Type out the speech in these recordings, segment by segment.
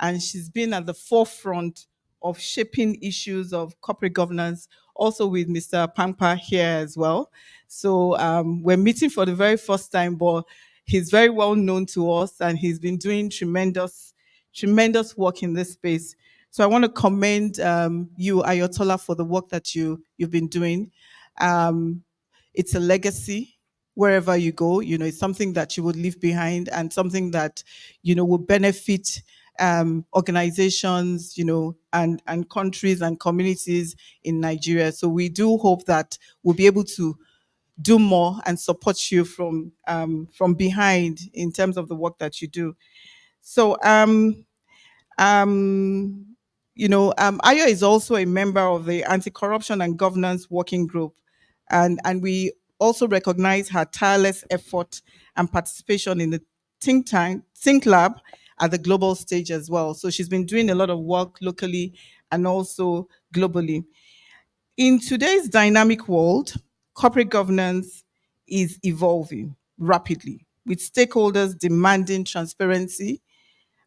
and she's been at the forefront of shaping issues of corporate governance, also with Mr. Pampa here as well. So we're meeting for the very first time, but he's very well known to us, and he's been doing tremendous work in this space. So I want to commend you, Ayotola, for the work that you've been doing. Um, it's a legacy wherever you go. It's something that you would leave behind, and something that will benefit organizations, and countries and communities in Nigeria. So we do hope that we'll be able to do more and support you from behind in terms of the work that you do. So um, Ayo is also a member of the Anti-Corruption and Governance Working Group, and we also recognize her tireless effort and participation in the think lab at the global stage as well. So she's been doing a lot of work locally and also globally. In today's dynamic world, corporate governance is evolving rapidly, with stakeholders demanding transparency,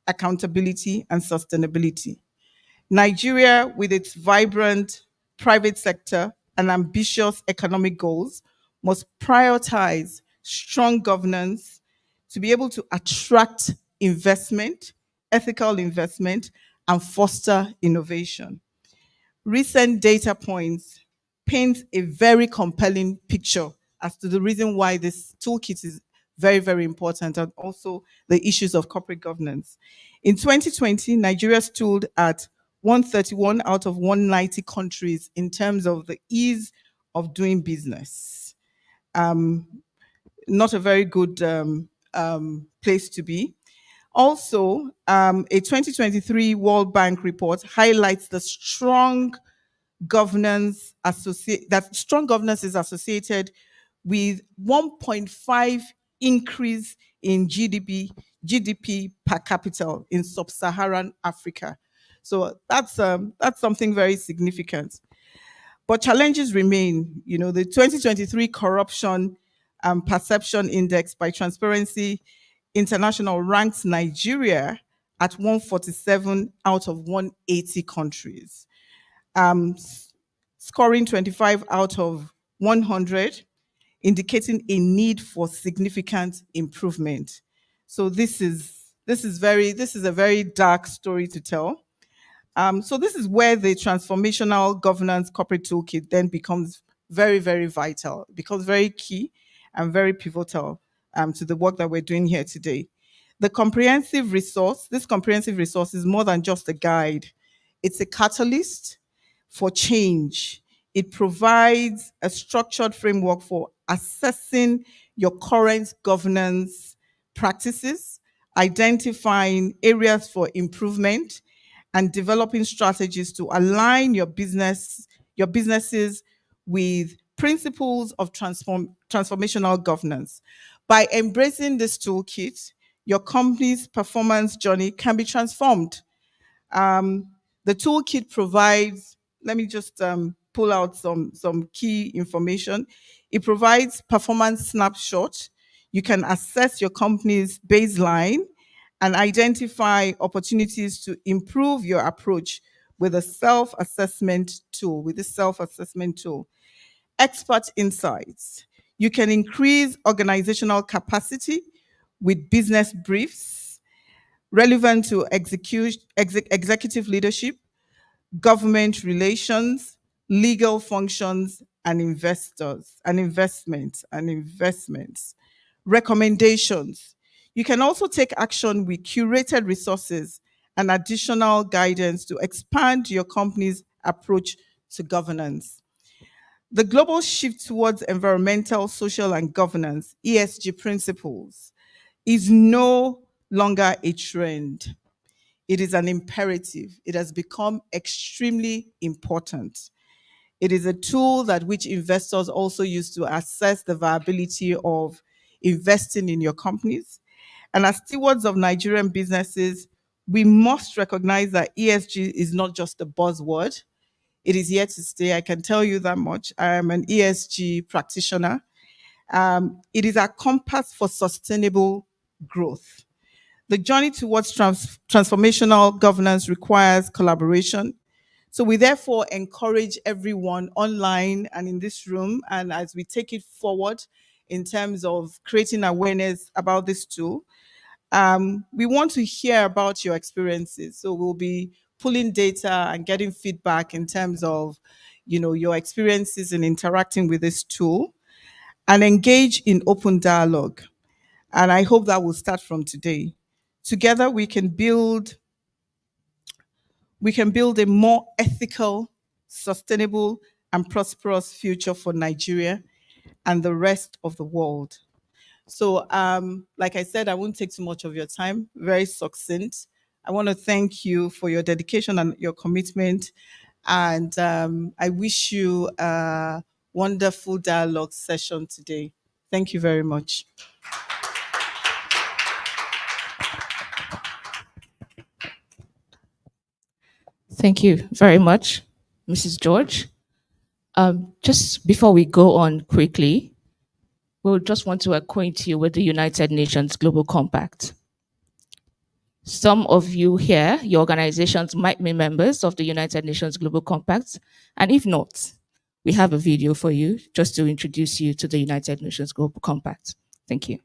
accountability, and sustainability. Nigeria, with its vibrant private sector and ambitious economic goals, must prioritize strong governance to be able to attract investment, ethical investment, and foster innovation. Recent data points paint a very compelling picture as to the reason why this toolkit is very, very important, and also the issues of corporate governance. In 2020, Nigeria stood at 131 out of 190 countries in terms of the ease of doing business. Um, Not a very good place to be. Also, a 2023 World Bank report highlights the strong governance is associated with 1.5 increase in GDP per capita in sub-Saharan Africa. So that's something very significant. But challenges remain. The 2023 Corruption Perception Index by Transparency International ranks Nigeria at 147 out of 180 countries, um, scoring 25 out of 100, indicating a need for significant improvement. So this is a very dark story to tell. So this is where the transformational governance corporate toolkit then becomes very, very vital, becomes very key and very pivotal to the work that we're doing here today. This comprehensive resource is more than just a guide. It's a catalyst for change. It provides a structured framework for assessing your current governance practices, identifying areas for improvement, and developing strategies to align your businesses with principles of transformational governance. By embracing this toolkit, your company's performance journey can be transformed. um, the toolkit provides, let me just pull out some key information. It provides performance snapshot. You can assess your company's baseline and identify opportunities to improve your approach with a self-assessment tool, with this self-assessment tool. Expert insights. You can increase organizational capacity with business briefs relevant to executive leadership, government relations, legal functions, and investments. Recommendations. You can also take action with curated resources and additional guidance to expand your company's approach to governance. The global shift towards environmental, social, and governance, ESG principles, is no longer a trend. It is an imperative. It has become extremely important. It is a tool that which investors also use to assess the viability of investing in your companies. And as stewards of Nigerian businesses, we must recognize that ESG is not just a buzzword. It is here to stay. I can tell you that much. I am an ESG practitioner. It is a compass for sustainable growth. The journey towards transformational governance requires collaboration. So we therefore encourage everyone online and in this room, and as we take it forward in terms of creating awareness about this tool, we want to hear about your experiences. So we'll be pulling data and getting feedback in terms of, your experiences in interacting with this tool, and engage in open dialogue. And I hope that will start from today. Together we can build a more ethical, sustainable, and prosperous future for Nigeria and the rest of the world. So, like I said, I won't take too much of your time. Very succinct. I want to thank you for your dedication and your commitment, and I wish you a wonderful dialogue session today. Thank you very much. Thank you very much, Mrs. George. Just before we go on quickly, we'll just want to acquaint you with the United Nations Global Compact. Some of you here, your organizations might be members of the United Nations Global Compact, and if not, we have a video for you just to introduce you to the United Nations Global Compact. Thank you.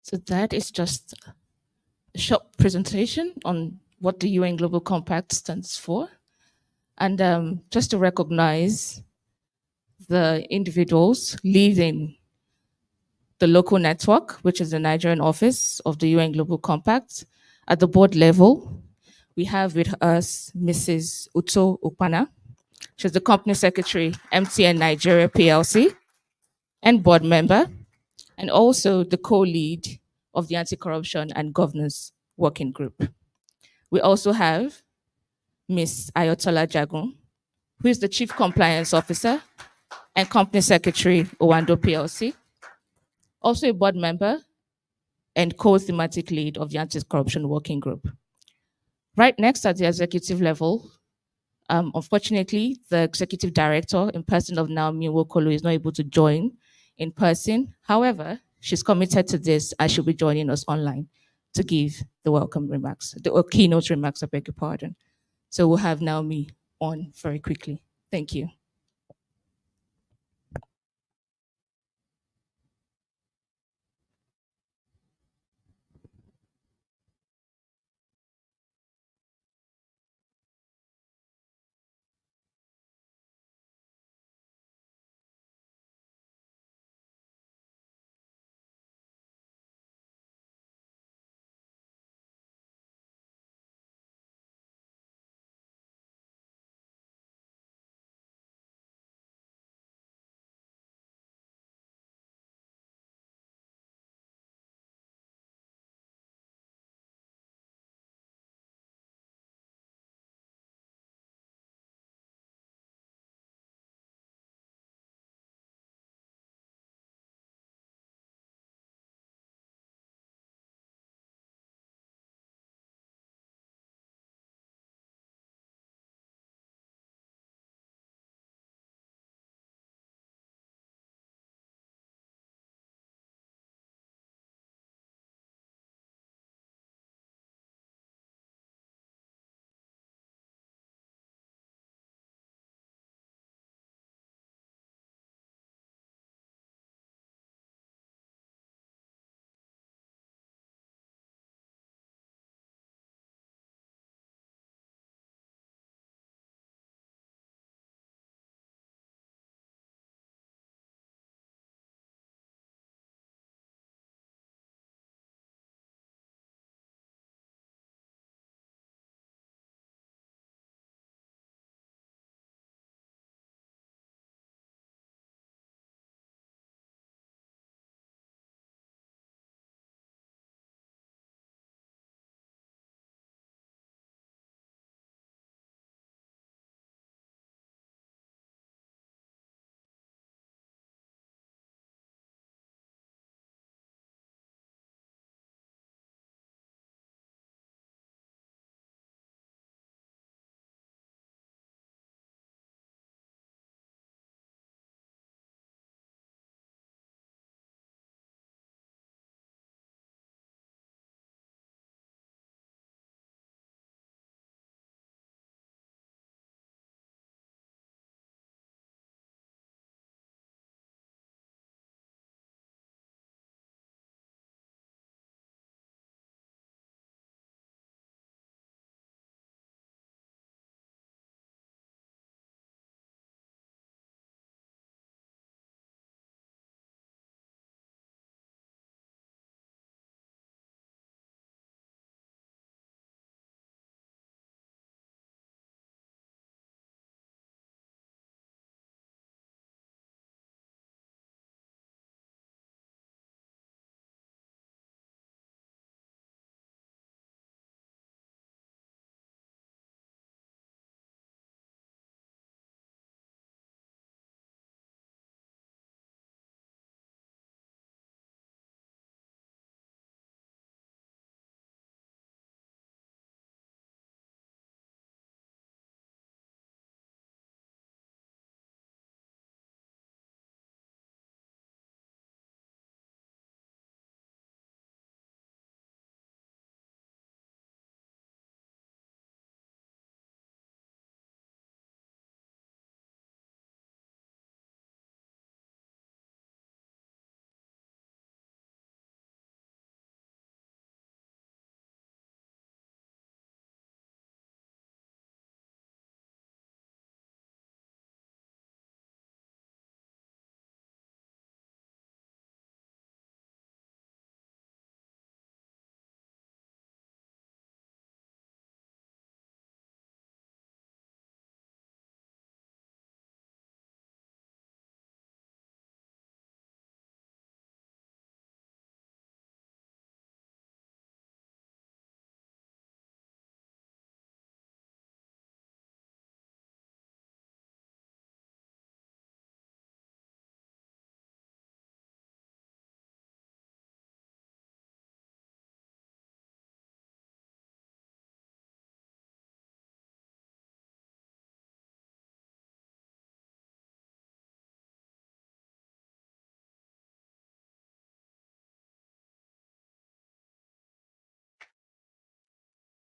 So that is just a short presentation on what the UN Global Compact stands for. And just to recognize the individuals leading the local network, which is the Nigerian office of the UN Global Compact. At the board level, we have with us Mrs. Uto Ukpana. She's the company secretary, MTN Nigeria PLC, and board member, and also the co-lead of the Anti-Corruption and Governance Working Group. We also have Ms. Ayotola Jagun, who is the chief compliance officer and company secretary, Owando PLC, also a board member and co-thematic lead of the Anti-Corruption Working Group. Right next at the executive level, unfortunately, the executive director in person of Naomi Wokolo is not able to join in person. However, she's committed to this and she'll be joining us online to give the welcome remarks, the keynote remarks, I beg your pardon. So we'll have Naomi on very quickly. Thank you.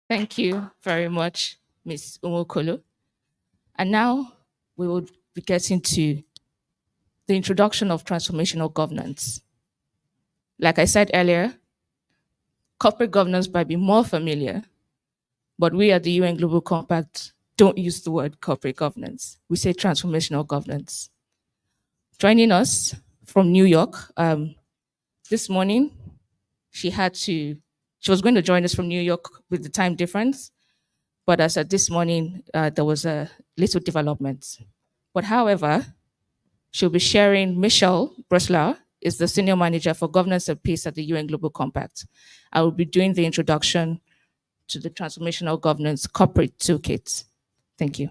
Thank you very much, Ms. Umokolo. And now we will be getting to the introduction of transformational governance. Like I said earlier, corporate governance might be more familiar, but we at the UN Global Compact don't use the word corporate governance. We say transformational governance. Joining us from New York this morning, she was going to join us from New York with the time difference, but as of this morning, there was a little development. But however, she'll be sharing. Michelle Breslau is the Senior Manager for Governance and Peace at the UN Global Compact. I will be doing the introduction to the Transformational Governance Corporate Toolkit. Thank you.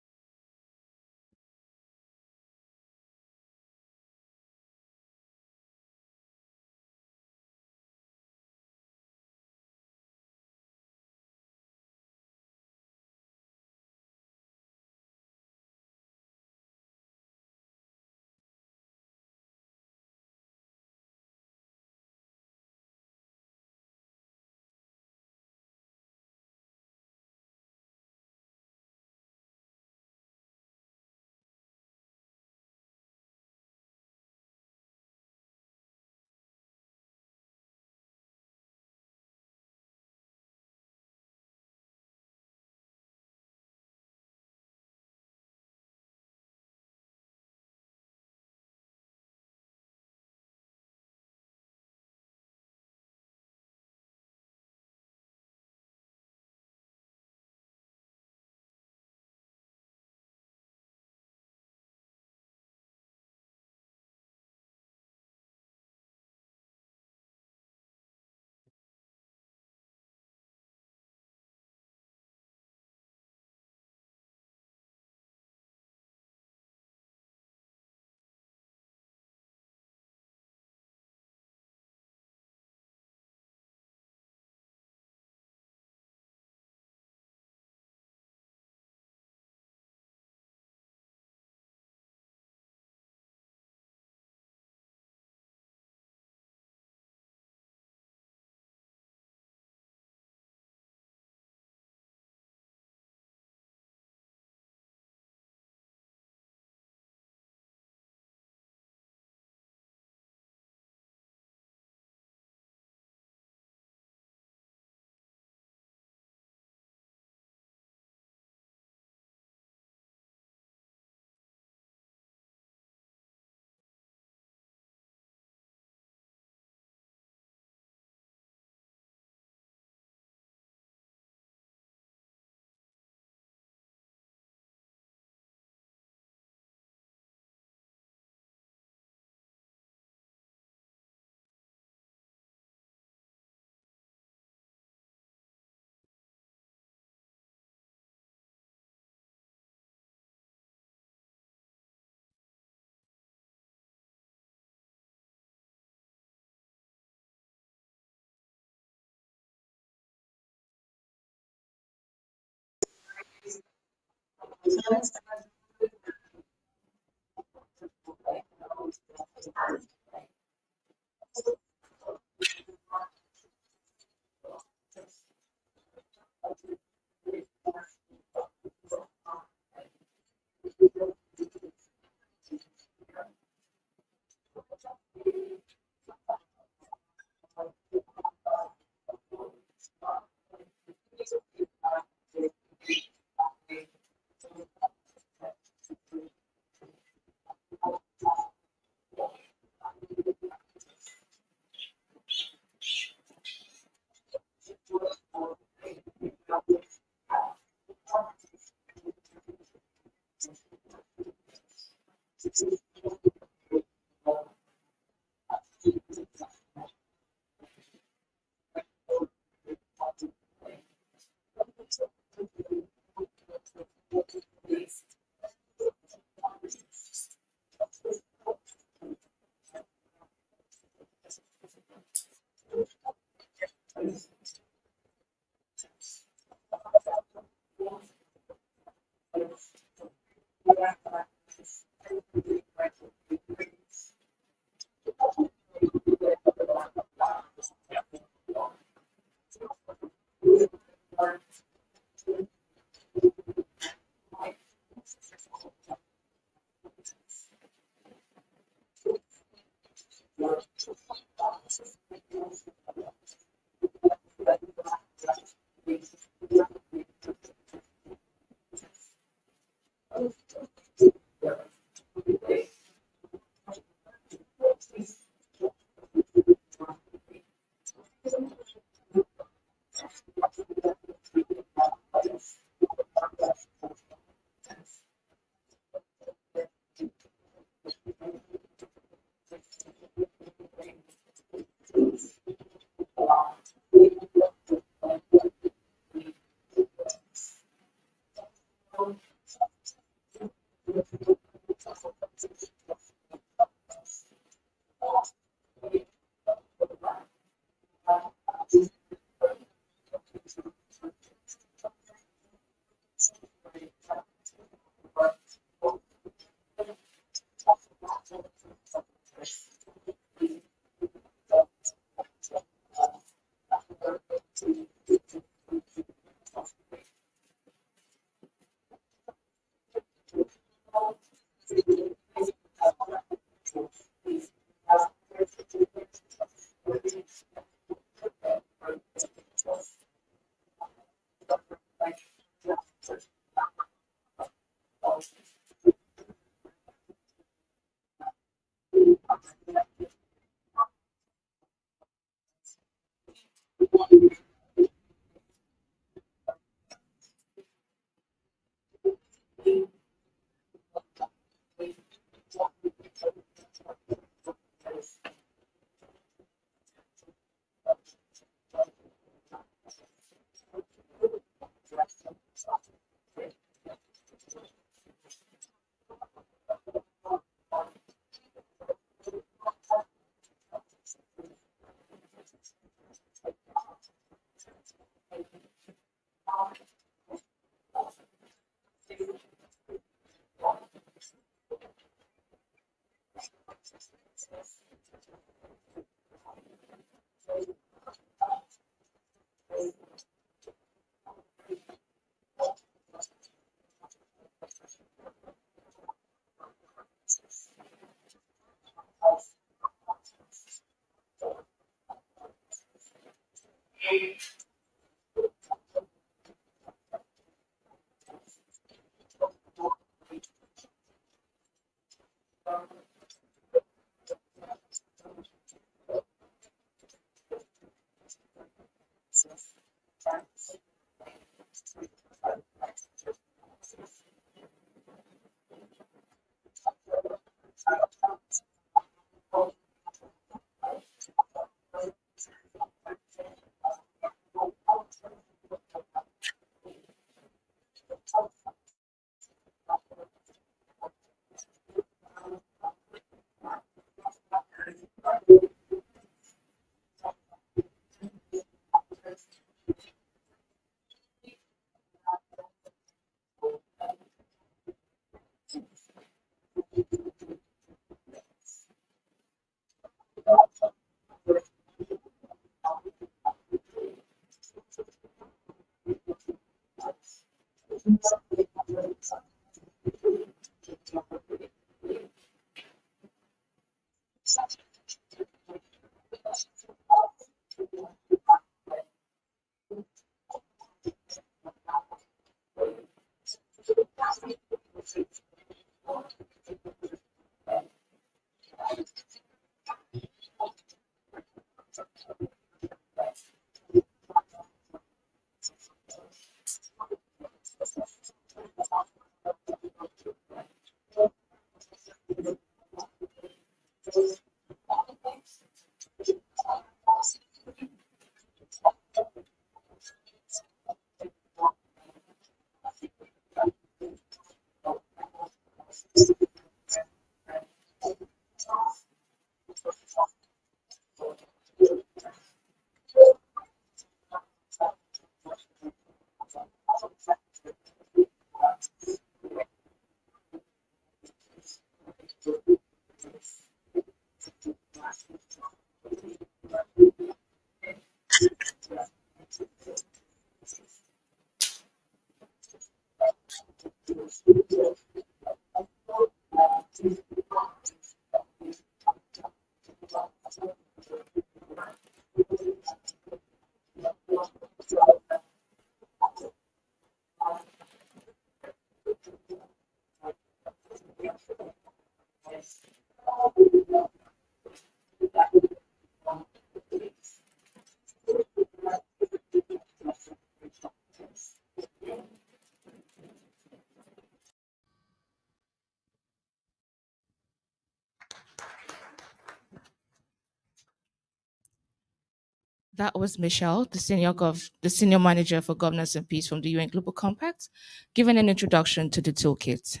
That was Michelle, the senior manager for governance and peace from the UN Global Compact, giving an introduction to the toolkit.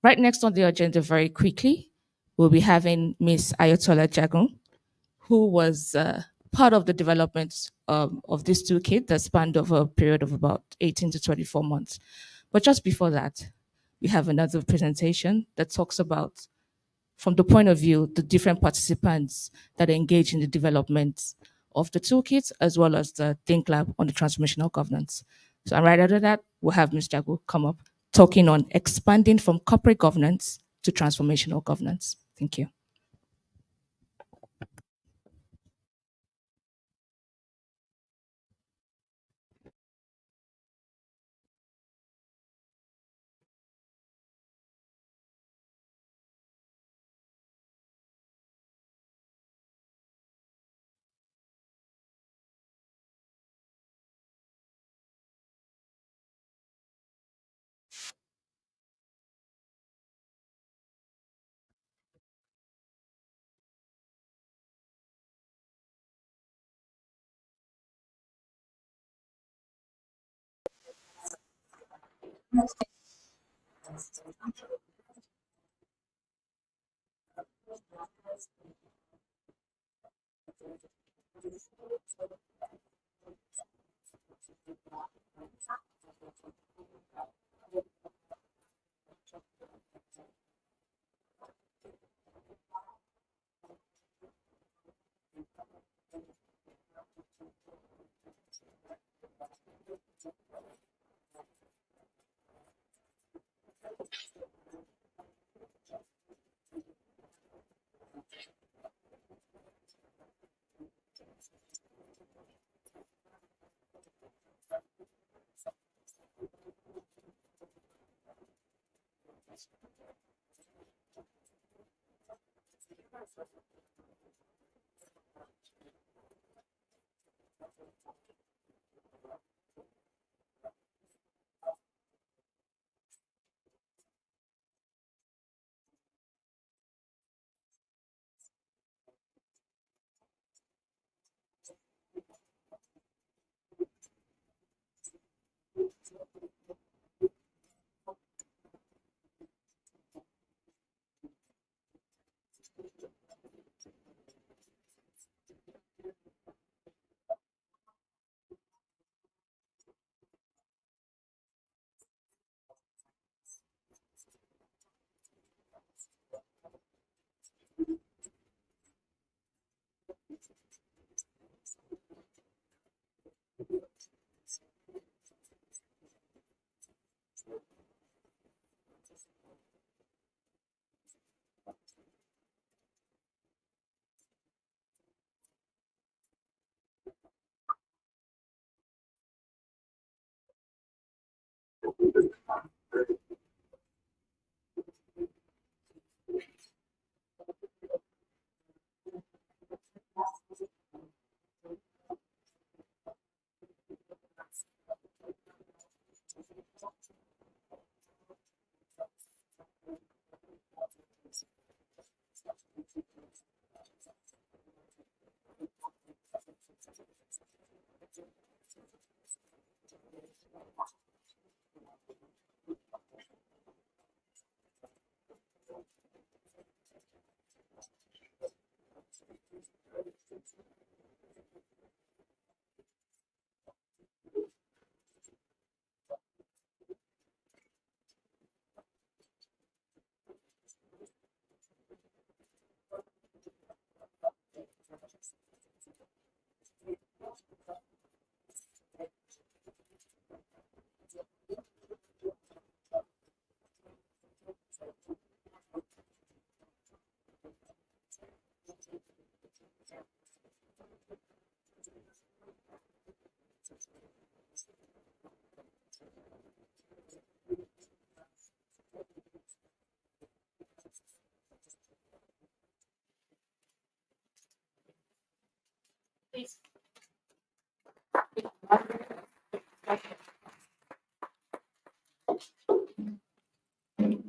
Right next on the agenda, very quickly, we'll be having Miss Ayatollah Jagun, who was part of the development of this toolkit that spanned over a period of about 18 to 24 months. But just before that, we have another presentation that talks about, from the point of view, the different participants that engage in the development of the toolkit, as well as the Think Lab on the transformational governance. So right after that, we'll have Ms. Jago come up talking on expanding from corporate governance to transformational governance. Thank you.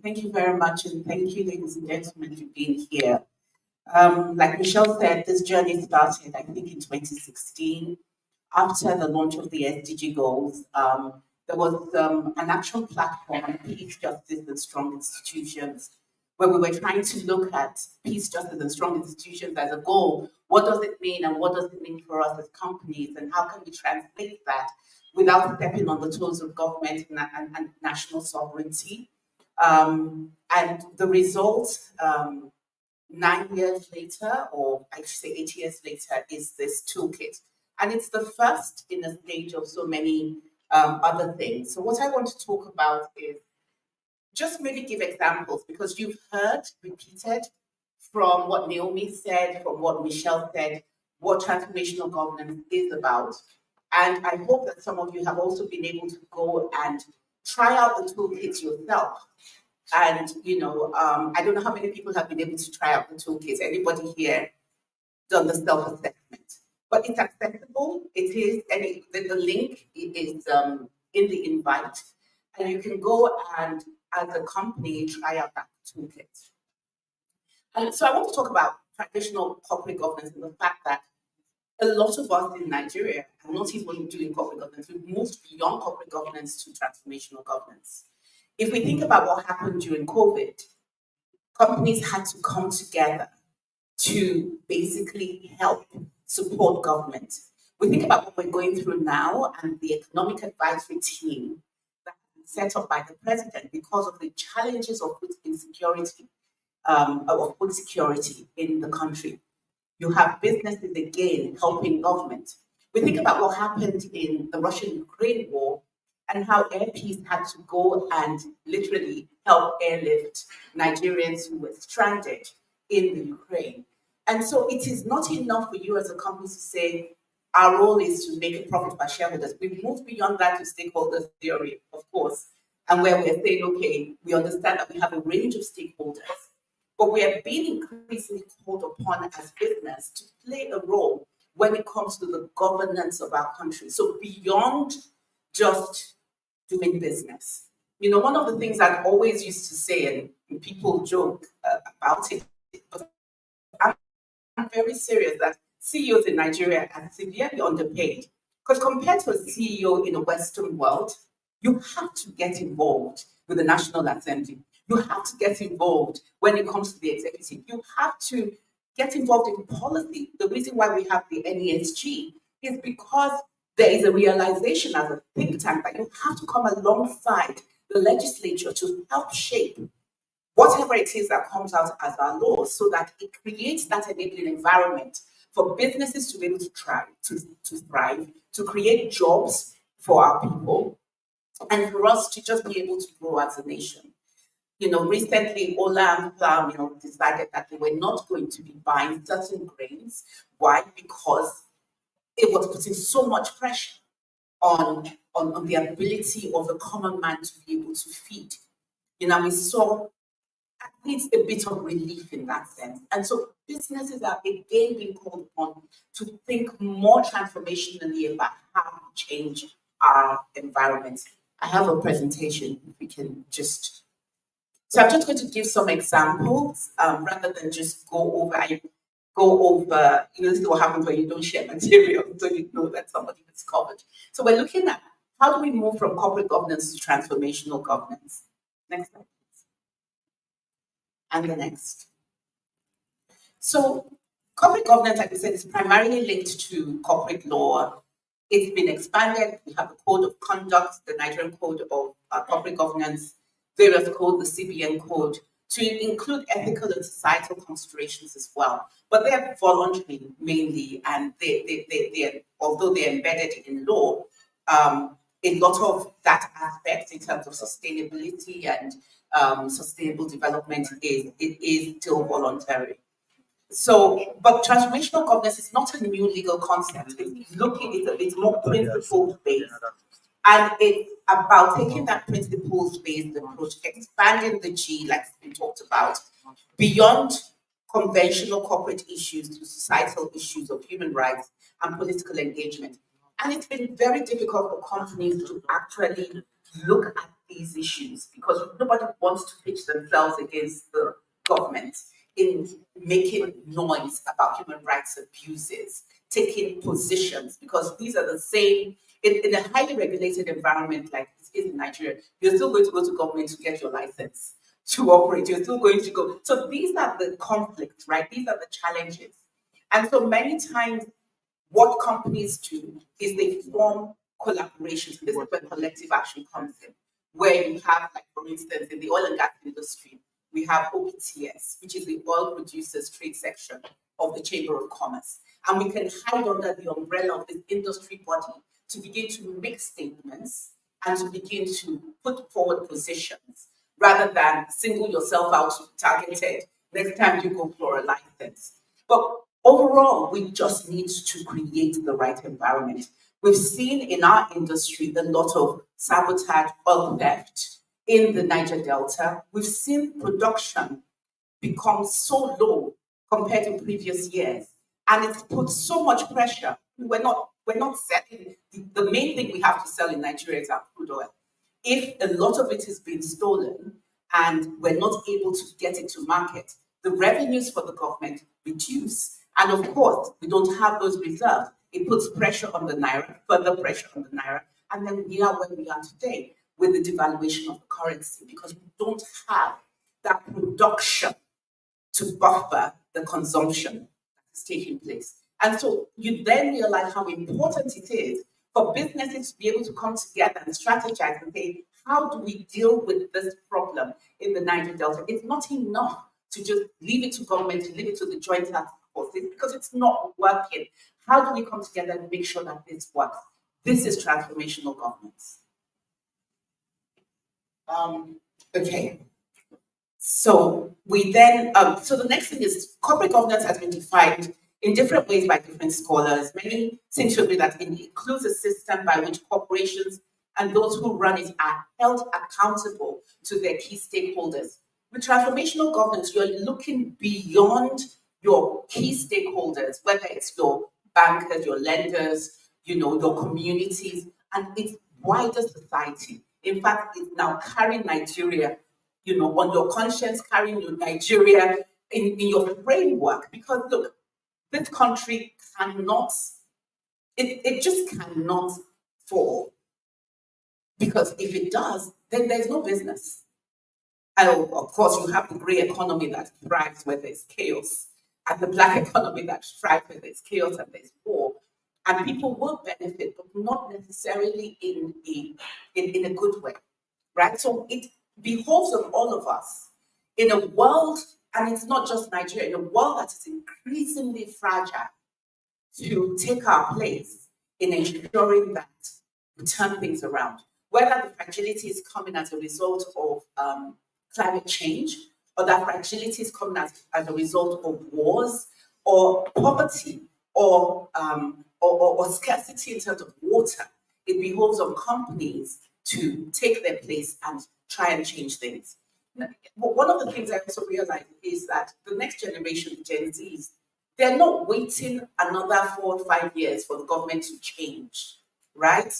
Thank you very much, and thank you, ladies and gentlemen, for being here. Like Michelle said, this journey started, I think, in 2016 after the launch of the SDG goals. There was an action platform, Peace, Justice, and Strong Institutions, where we were trying to look at peace, justice, and strong institutions as a goal. What does it mean, and what does it mean for us as companies, and how can we translate that without stepping on the toes of government and national sovereignty? And the result, 9 years later, or I should say 8 years later, is this toolkit. And it's the first in a stage of so many other things. So, what I want to talk about is just maybe give examples because you've heard repeated from what Naomi said, from what Michelle said, what transformational governance is about. And I hope that some of you have also been able to go and try out the toolkits yourself. And I don't know how many people have been able to try out the toolkits. Anybody here done the self-assessment? But it's accessible. It is, and the link is in the invite, and you can go and, as a company, try out that toolkit. And so I want to talk about traditional corporate governance and the fact that a lot of us in Nigeria are not even doing corporate governance. We've moved beyond corporate governance to transformational governance. If we think about what happened during COVID, companies had to come together to basically help support government. We think about what we're going through now and the economic advisory team that was set up by the president because of the challenges of food insecurity, of food security in the country. You have businesses again helping government. We think about what happened in the Russian-Ukraine war and how Air Peace had to go and literally help airlift Nigerians who were stranded in the Ukraine. And so it is not enough for you as a company to say, our role is to make a profit for shareholders. We've moved beyond that to stakeholder theory, of course, and where we're saying, okay, we understand that we have a range of stakeholders, but we are being increasingly called upon as business to play a role when it comes to the governance of our country. So beyond just doing business. One of the things I've always used to say, and people joke about it, but I'm very serious that CEOs in Nigeria are severely underpaid. Because compared to a CEO in the Western world, you have to get involved with the National Assembly. You have to get involved when it comes to the executive. You have to get involved in policy. The reason why we have the NESG is because there is a realization as a think tank that you have to come alongside the legislature to help shape whatever it is that comes out as our laws so that it creates that enabling environment for businesses to be able to to thrive, to create jobs for our people, and for us to just be able to grow as a nation. Recently, Ola and Plow, decided that they were not going to be buying certain grains. Why? Because it was putting so much pressure on the ability of the common man to be able to feed. We saw at least a bit of relief in that sense. And so businesses are again being called upon to think more transformationally about how we change our environment. I have a presentation, if we can just. So I'm just going to give some examples rather than just go over, this is what happens when you don't share material, so you know that somebody has covered. So we're looking at how do we move from corporate governance to transformational governance. Next slide, please. And the next. So corporate governance, like we said, is primarily linked to corporate law. It's been expanded. We have the Code of Conduct, the Nigerian Code of Corporate Governance, various codes, the CBN code, to include ethical and societal considerations as well. But they're voluntary mainly, and they're although they're embedded in law, a lot of that aspect in terms of sustainability and sustainable development is still voluntary. So, but transformational governance is not a new legal concept. It's more principle based. And it's about taking that principles based approach, expanding the G, like we talked about, beyond conventional corporate issues to societal issues of human rights and political engagement. And it's been very difficult for companies to actually look at these issues because nobody wants to pitch themselves against the government in making noise about human rights abuses, taking positions, because these are the same, in a highly regulated environment like it is in Nigeria, you're still going to go to government to get your license to operate. You're still going to go. So these are the conflicts, right? These are the challenges. And so many times what companies do is they form collaborations. This is where collective action comes in, where you have, like, for instance, in the oil and gas industry, we have OPTS, which is the Oil Producers Trade Section of the Chamber of Commerce. And we can hide under the umbrella of this industry body to begin to make statements and to begin to put forward positions rather than single yourself out to be targeted next time you go for a license. But overall, we just need to create the right environment. We've seen in our industry a lot of sabotage, oil theft in the Niger Delta. We've seen production become so low compared to previous years, and it's put so much pressure. We're not selling. The main thing we have to sell in Nigeria is our crude oil. If a lot of it is being stolen and we're not able to get it to market, the revenues for the government reduce. And of course, we don't have those reserves. It puts pressure on the naira, further pressure on the naira. And then we are where we are today with the devaluation of the currency because we don't have that production to buffer the consumption that is taking place. And so you then realize how important it is for businesses to be able to come together and strategize and say, how do we deal with this problem in the Niger Delta? It's not enough to just leave it to government, to leave it to the joint task forces because it's not working. How do we come together and make sure that this works? This is transformational governance. Okay. So we then, so the next thing is corporate governance has been defined in different ways by different scholars. Many seem to agree that it includes a system by which corporations and those who run it are held accountable to their key stakeholders. With transformational governance, you're looking beyond your key stakeholders, whether it's your bankers, your lenders, your communities, and it's wider society. In fact, it's now carrying Nigeria, on your conscience, carrying your Nigeria in your framework. Because look, this country cannot, it just cannot fall. Because if it does, then there's no business. And of course, you have the grey economy that thrives where there's chaos, and the black economy that thrives where there's chaos and there's war. And people will benefit, but not necessarily in a good way, right? So it behoves on all of us in a world, and it's not just Nigeria, in a world that is increasingly fragile, to take our place in ensuring that we turn things around. Whether the fragility is coming as a result of climate change, or that fragility is coming as a result of wars, or poverty, or scarcity in terms of water, it behoves on companies to take their place and try and change things. One of the things I also realized is that the next generation, Gen Zs, they're not waiting another 4 or 5 years for the government to change, right?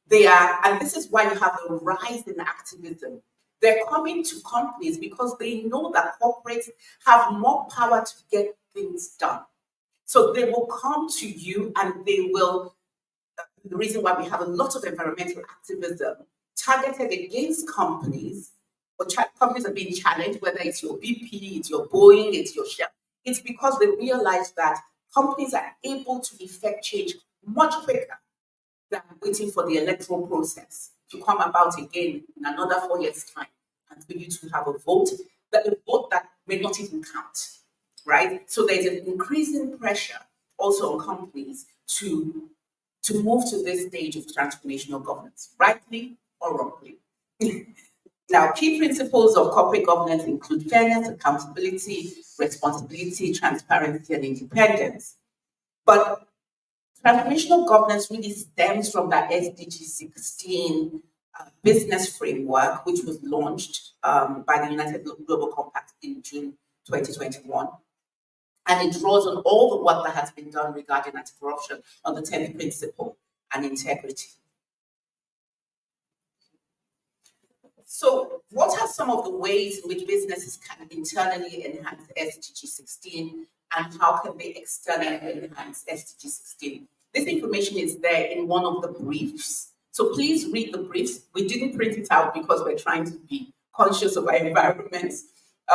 They are, and this is why you have a rise in activism. They're coming to companies because they know that corporates have more power to get things done. So they will come to you and they will, the reason why we have a lot of environmental activism targeted against companies, or companies are being challenged, whether it's your BP, it's your Boeing, it's your Shell. It's because they realize that companies are able to effect change much quicker than waiting for the electoral process to come about again in another 4 years' time and for you to have a vote that may not even count, right? So there's an increasing pressure also on companies to move to this stage of transformational governance, rightly or wrongly. Now, key principles of corporate governance include fairness, accountability, responsibility, transparency, and independence. But transformational governance really stems from that SDG 16 business framework, which was launched by the United Global Compact in June 2021. And it draws on all the work that has been done regarding anti-corruption on the 10th principle and integrity. So, what are some of the ways in which businesses can internally enhance SDG 16, and how can they externally enhance SDG 16? This information is there in one of the briefs. So, please read the briefs. We didn't print it out because we're trying to be conscious of our environment.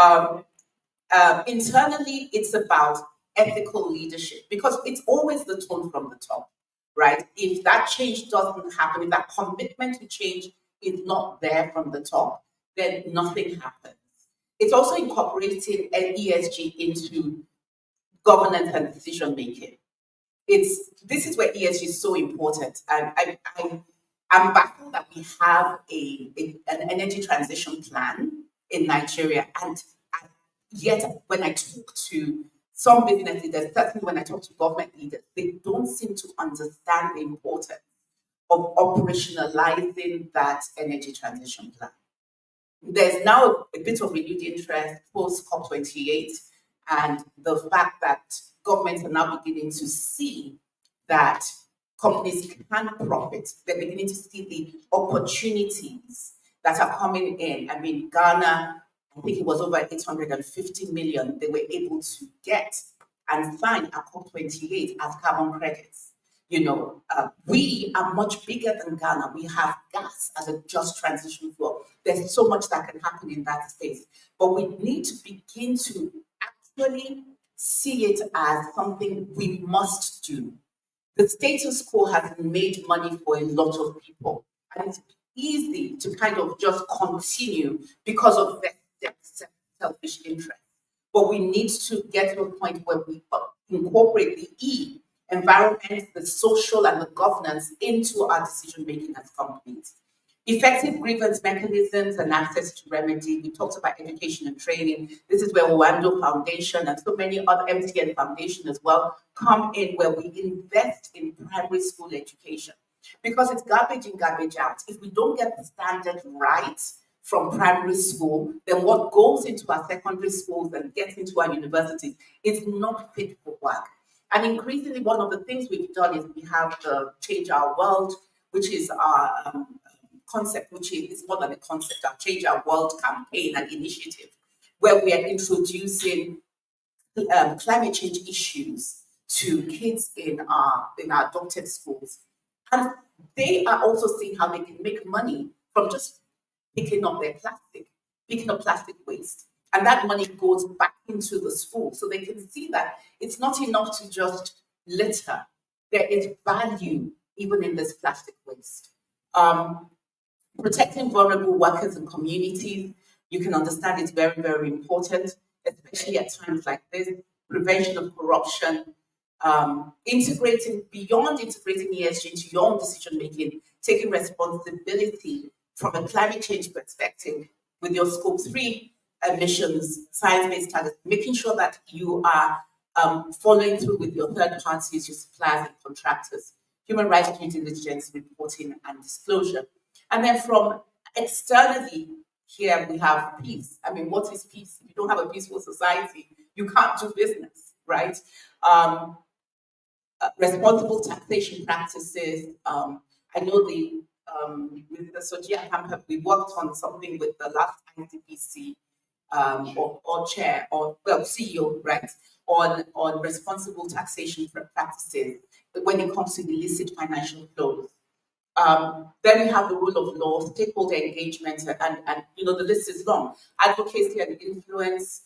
Um, Internally, it's about ethical leadership because it's always the tone from the top, right? If that change doesn't happen, if that commitment to change is not there from the top, then nothing happens. It's also incorporating an ESG into governance and decision making. This is where ESG is so important, and I'm baffled that we have an energy transition plan in Nigeria, and yet when I talk to some business leaders, certainly when I talk to government leaders, they don't seem to understand the importance of operationalizing that energy transition plan. There's now a bit of renewed interest post COP28, and the fact that governments are now beginning to see that companies can profit. They're beginning to see the opportunities that are coming in. I mean, Ghana, I think it was over 850 million they were able to get and sign at COP28 as carbon credits. We are much bigger than Ghana. We have gas as a just transition fuel. There's so much that can happen in that space. But we need to begin to actually see it as something we must do. The status quo has made money for a lot of people. And it's easy to kind of just continue because of their selfish interest. But we need to get to a point where we incorporate the E, environment, the social, and the governance into our decision making as companies. Effective grievance mechanisms and access to remedy. We talked about education and training. This is where Wando Foundation and so many other MTN Foundation as well come in, where we invest in primary school education. Because it's garbage in, garbage out. If we don't get the standard right from primary school, then what goes into our secondary schools and gets into our universities is not fit for work. And increasingly, one of the things we've done is we have the Change Our World, which is our concept, which is more than a concept, our Change Our World campaign and initiative, where we are introducing climate change issues to kids in our adopted schools. And they are also seeing how they can make money from just picking up their plastic, picking up plastic waste. And that money goes back into the school. So they can see that it's not enough to just litter. There is value even in this plastic waste. Protecting vulnerable workers and communities, you can understand it's very, very important, especially at times like this. Prevention of corruption, integrating ESG into your own decision making, taking responsibility from a climate change perspective with your scope 3 emissions, science-based targets, making sure that you are following through with your third parties, your suppliers and contractors, human rights due diligence reporting and disclosure. And then from externally, here we have peace. I mean, what is peace? If you don't have a peaceful society, you can't do business, right? Responsible taxation practices. I know with the Sogia Hamper, we worked on something with the last ICPC or chair or CEO, right, on responsible taxation practices when it comes to illicit financial flows. Then we have the rule of law, stakeholder engagement, and the list is long. Advocacy and influence,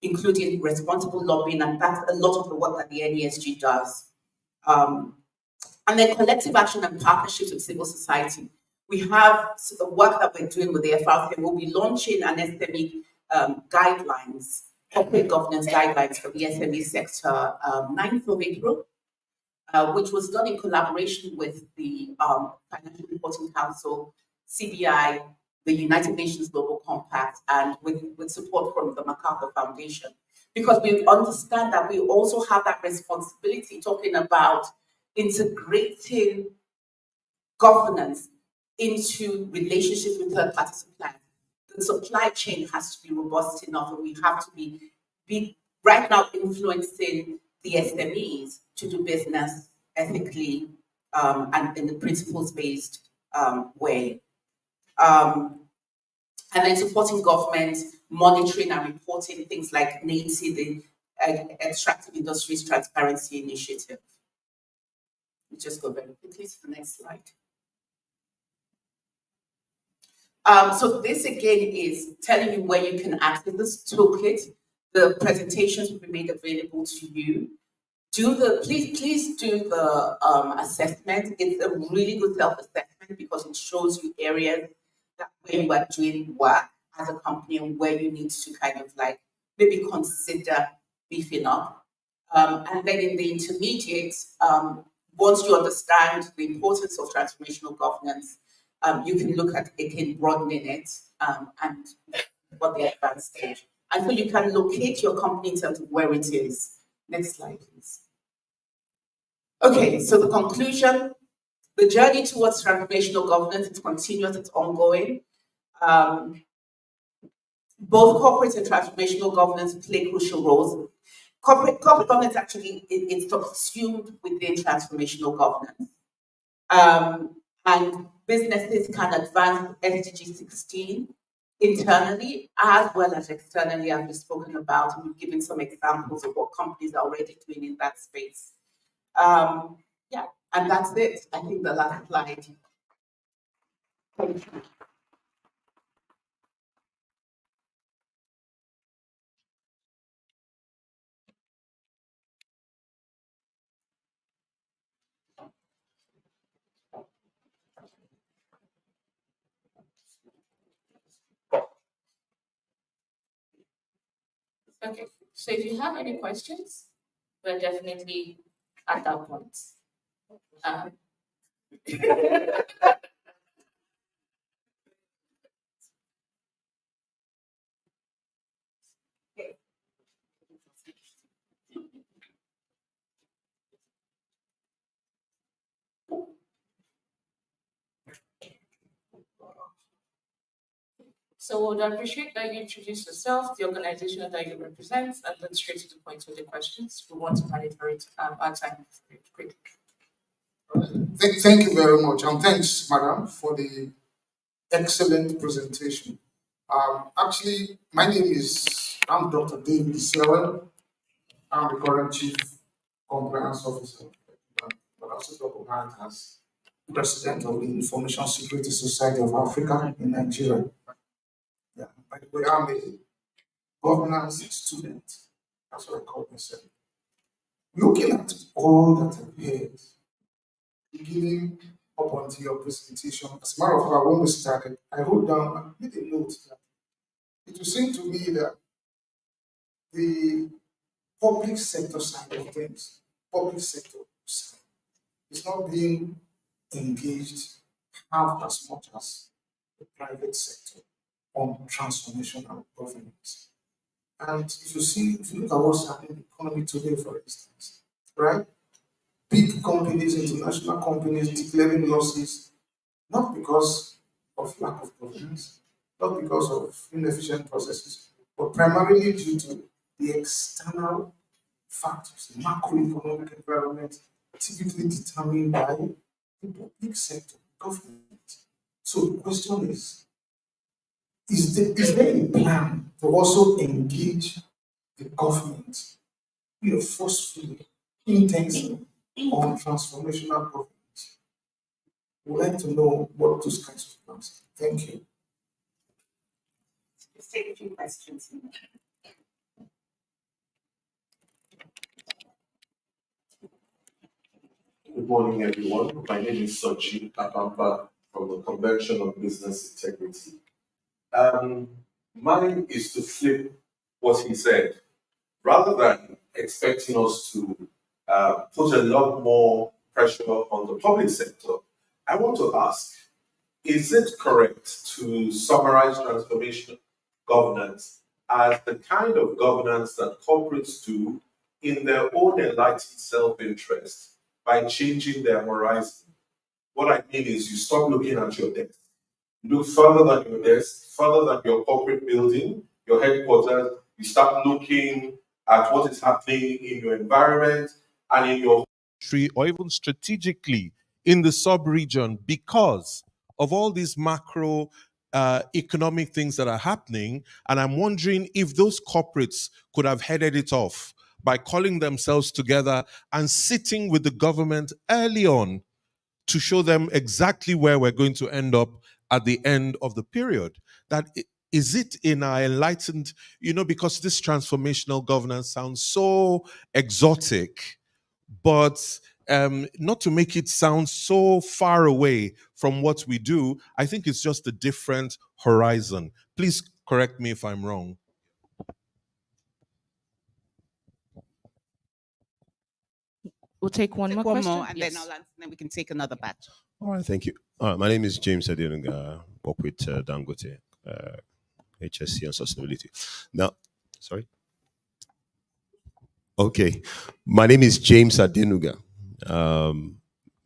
including responsible lobbying, and that's a lot of the work that the NESG does. And then collective action and partnerships with civil society. We have the work that we're doing with the FRC. We'll be launching an SME guidelines, corporate governance guidelines for the SME sector 9th of April. Which was done in collaboration with the Financial Reporting Council, CBI, the United Nations Global Compact, and with support from the MacArthur Foundation. Because we understand that we also have that responsibility talking about integrating governance into relationships with third-party suppliers. The supply chain has to be robust enough, and we have to be right now influencing the SMEs to do business ethically and in the principles-based way. Um, and then supporting government, monitoring and reporting things like NATI, the Extractive Industries Transparency Initiative. Let's just go very quickly to the next slide. So this again is telling you where you can access this toolkit. The presentations will be made available to you. Please do the assessment. It's a really good self-assessment because it shows you areas that where you are doing work as a company and where you need to kind of like maybe consider beefing up. And then in the intermediate, once you understand the importance of transformational governance, you can look at again broadening it and what the advanced stage. And so you can locate your company in terms of where it is. Next slide, please. Okay, so the conclusion, the journey towards transformational governance is continuous, it's ongoing. Both corporate and transformational governance play crucial roles. Corporate governance actually it's subsumed within transformational governance. And businesses can advance SDG 16 internally as well as externally, as we've spoken about, and we've given some examples of what companies are already doing in that space. Yeah, and that's it. I think the last slide. Thank you. Okay, so if you have any questions, we're definitely at that point. Um, So would appreciate that you introduce yourself, the organization that you represent, and then straight to the point with the questions. We want to manage our time very quickly. Thank you very much, and thanks, Madam, for the excellent presentation. Actually, my name is, I'm Dr. David Sewell. I'm the current Chief Compliance Officer, but also recognized as President of the Information Security Society of Africa in Nigeria. Yeah, by the way, I'm a governance student. That's what I call myself. Looking at all that I've heard, beginning up until your presentation, as a matter of fact, when we started, I wrote down and made a note that it would seem to me that the public sector side of things, public sector side, is not being engaged half as much as the private sector on transformational governance. And if you look at what's happening in the economy today, for instance, right? Big companies, international companies declaring losses, not because of lack of governance, not because of inefficient processes, but primarily due to the external factors, the macroeconomic environment, typically determined by the public sector, government. So the question is there a plan to also engage the government forcefully, intensely on transformational government? We'd like to know what those kinds of plans. Thank you. Let's take a few questions. Good morning, everyone. My name is Sochi Apampa from the Convention on Business Integrity. Mine is to flip what he said. Rather than expecting us to put a lot more pressure on the public sector, I want to ask, is it correct to summarize transformation governance as the kind of governance that corporates do in their own enlightened self-interest by changing their horizon? What I mean is you stop looking at your desk. You look further than your desk, further than your corporate building, your headquarters. You start looking at what is happening in your environment and in your country, or even strategically in the sub-region, because of all these macro economic things that are happening. And I'm wondering if those corporates could have headed it off by calling themselves together and sitting with the government early on to show them exactly where we're going to end up at the end of the period. Is it in our enlightened, because this transformational governance sounds so exotic, but not to make it sound so far away from what we do. I think it's just a different horizon. Please correct me if I'm wrong. We'll take one Take more one question. more, and then I'll answer, then we can take another batch. All right, thank you. My name is James Adenunga. Work with Dangote, HSC and sustainability. Now, sorry. Okay, my name is James Adenuga,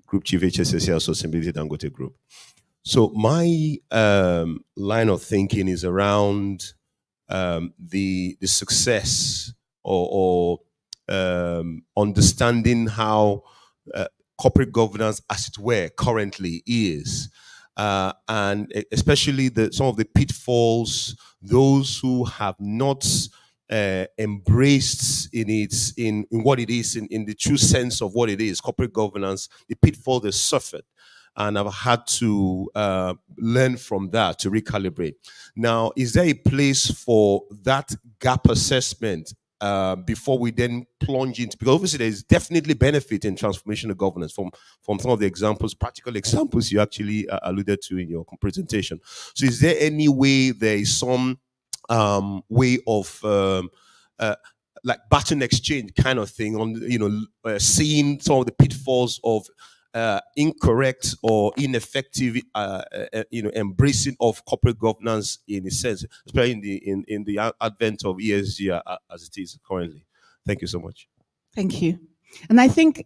Group Chief HSC and Sustainability Dangote Group. So my line of thinking is around the success or understanding how corporate governance, as it were, currently is, and especially some of the pitfalls, those who have not embraced in what it is, in the true sense of what it is, corporate governance, the pitfall they suffered. And I've had to learn from that to recalibrate. Now, is there a place for that gap assessment before we then plunge into, because obviously there's definitely benefit in transformational governance from some of the examples, practical examples you actually alluded to in your presentation. So is there any way there is some way of like baton exchange kind of thing on, seeing some of the pitfalls of incorrect or ineffective, embracing of corporate governance in a sense, especially in the advent of ESG as it is currently. Thank you so much. Thank you. And I think,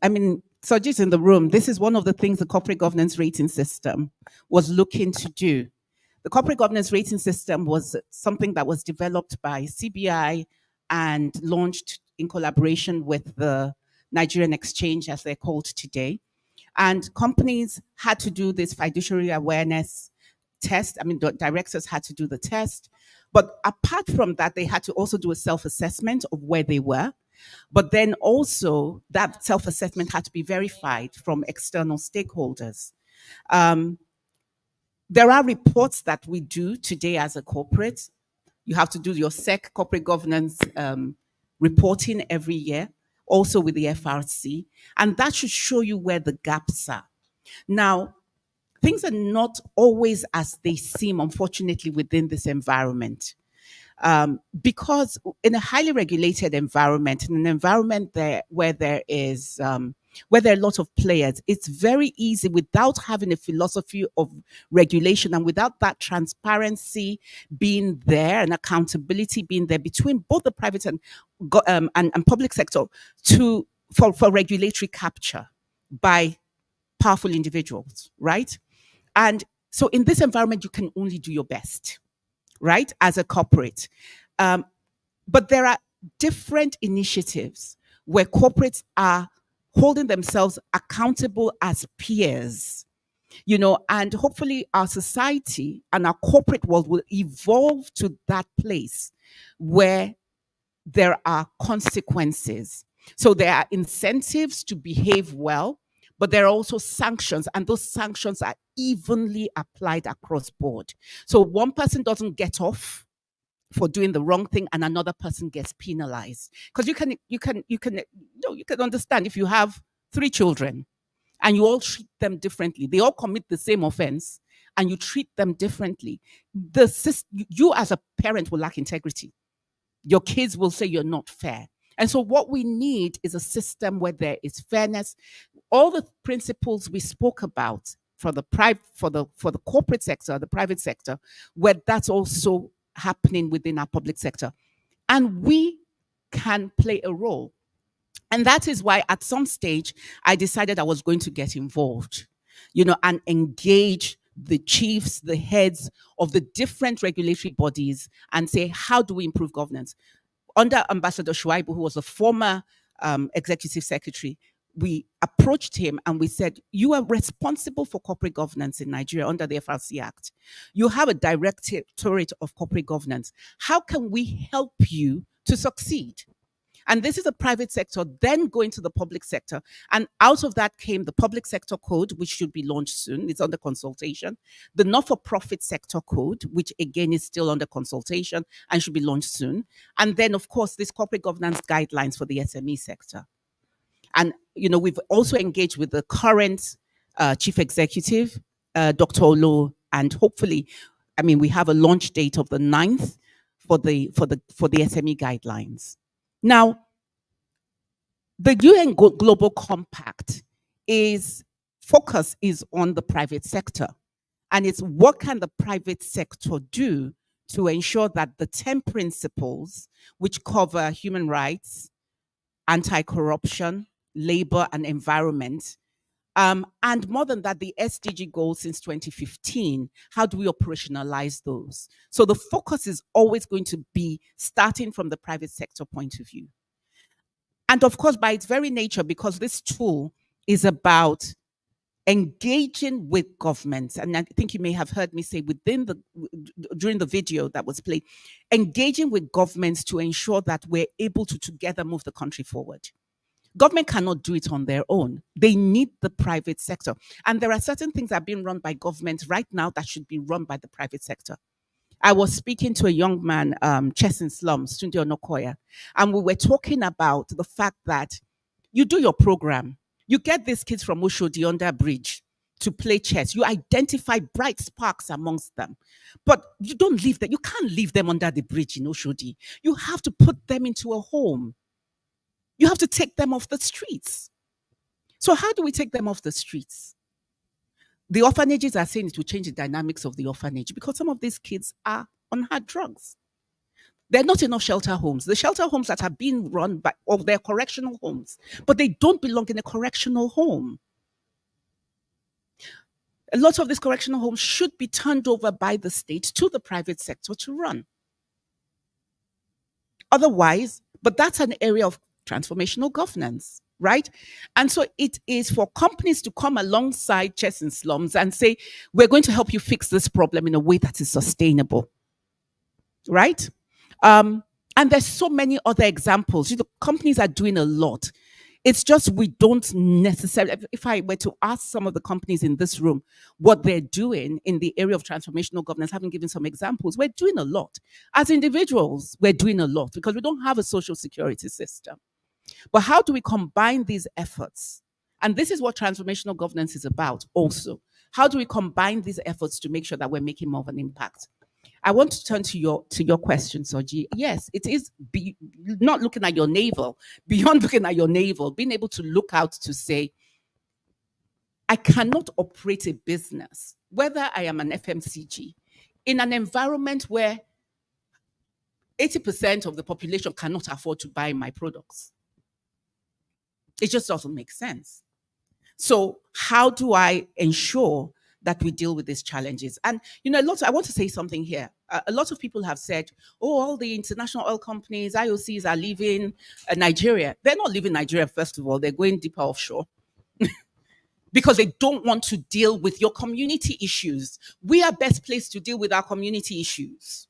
Sajid's in the room. This is one of the things the corporate governance rating system was looking to do. The corporate governance rating system was something that was developed by CBI and launched in collaboration with the Nigerian Exchange, as they're called today. And companies had to do this fiduciary awareness test. The directors had to do the test. But apart from that, they had to also do a self-assessment of where they were. But then also that self-assessment had to be verified from external stakeholders. There are reports that we do today as a corporate. You have to do your SEC corporate governance reporting every year, also with the FRC, and that should show you where the gaps are. Now, things are not always as they seem, unfortunately, within this environment. Because in a highly regulated environment, in an environment where there are a lot of players, it's very easy, without having a philosophy of regulation and without that transparency being there and accountability being there between both the private and public sector for regulatory capture by powerful individuals, right? And so in this environment, you can only do your best, right, as a corporate. But there are different initiatives where corporates are holding themselves accountable as peers, and hopefully our society and our corporate world will evolve to that place where there are consequences. So there are incentives to behave well, but there are also sanctions, and those sanctions are evenly applied across board. So one person doesn't get off for doing the wrong thing and another person gets penalized. Because you can understand, if you have 3 children and you all treat them differently, they all commit the same offense and you treat them differently, you as a parent will lack integrity. Your kids will say you're not fair. And so what we need is a system where there is fairness. All the principles we spoke about for the corporate sector, the private sector, where that's also happening within our public sector. And we can play a role. And that is why at some stage I decided I was going to get involved, and engage the chiefs, the heads of the different regulatory bodies and say, how do we improve governance? under Ambassador Shuaibu, who was a former executive secretary, we approached him and we said, you are responsible for corporate governance in Nigeria under the FRC Act. You have a directorate of corporate governance. How can we help you to succeed? And this is the private sector then going to the public sector. And out of that came the public sector code, which should be launched soon. It's under consultation. The not-for-profit sector code, which again is still under consultation and should be launched soon. And then, of course, this corporate governance guidelines for the SME sector. And, we've also engaged with the current chief executive, Dr. Olo, and hopefully, we have a launch date of the 9th for the SME guidelines. Now, the UN Global Compact focus is on the private sector. And it's what can the private sector do to ensure that the 10 principles, which cover human rights, anti-corruption, labor and environment, and more than that, the SDG goals since 2015, how do we operationalize those? So the focus is always going to be starting from the private sector point of view. And of course, by its very nature, because this tool is about engaging with governments, and I think you may have heard me say during the video that was played, engaging with governments to ensure that we're able to together move the country forward. Government cannot do it on their own. They need the private sector. And there are certain things that are being run by government right now that should be run by the private sector. I was speaking to a young man, Chess in Slums, Tunde Onokoya, and we were talking about the fact that you do your program, you get these kids from Oshodi under a bridge to play chess, you identify bright sparks amongst them, but you don't leave them. You can't leave them under the bridge in Oshodi. You have to put them into a home. You have to take them off the streets. So how do we take them off the streets? The orphanages are saying it will change the dynamics of the orphanage because some of these kids are on hard drugs. There are not enough shelter homes. The shelter homes that are being run they're correctional homes, but they don't belong in a correctional home. A lot of these correctional homes should be turned over by the state to the private sector to run. Otherwise, but that's an area of transformational governance, right? And so it is for companies to come alongside Chess in Slums and say, we're going to help you fix this problem in a way that is sustainable, right? And there's so many other examples. Companies are doing a lot. It's just we don't necessarily, if I were to ask some of the companies in this room what they're doing in the area of transformational governance, having given some examples, we're doing a lot. As individuals, we're doing a lot because we don't have a social security system. But how do we combine these efforts? And this is what transformational governance is about also. How do we combine these efforts to make sure that we're making more of an impact? I want to turn to your question, Soji. Yes, it is not looking at your navel, beyond looking at your navel, being able to look out to say, I cannot operate a business, whether I am an FMCG, in an environment where 80% of the population cannot afford to buy my products. It just doesn't make sense. So how do I ensure that we deal with these challenges? And, I want to say something here. A lot of people have said, all the international oil companies, IOCs are leaving Nigeria. They're not leaving Nigeria, first of all. They're going deeper offshore because they don't want to deal with your community issues. We are best placed to deal with our community issues.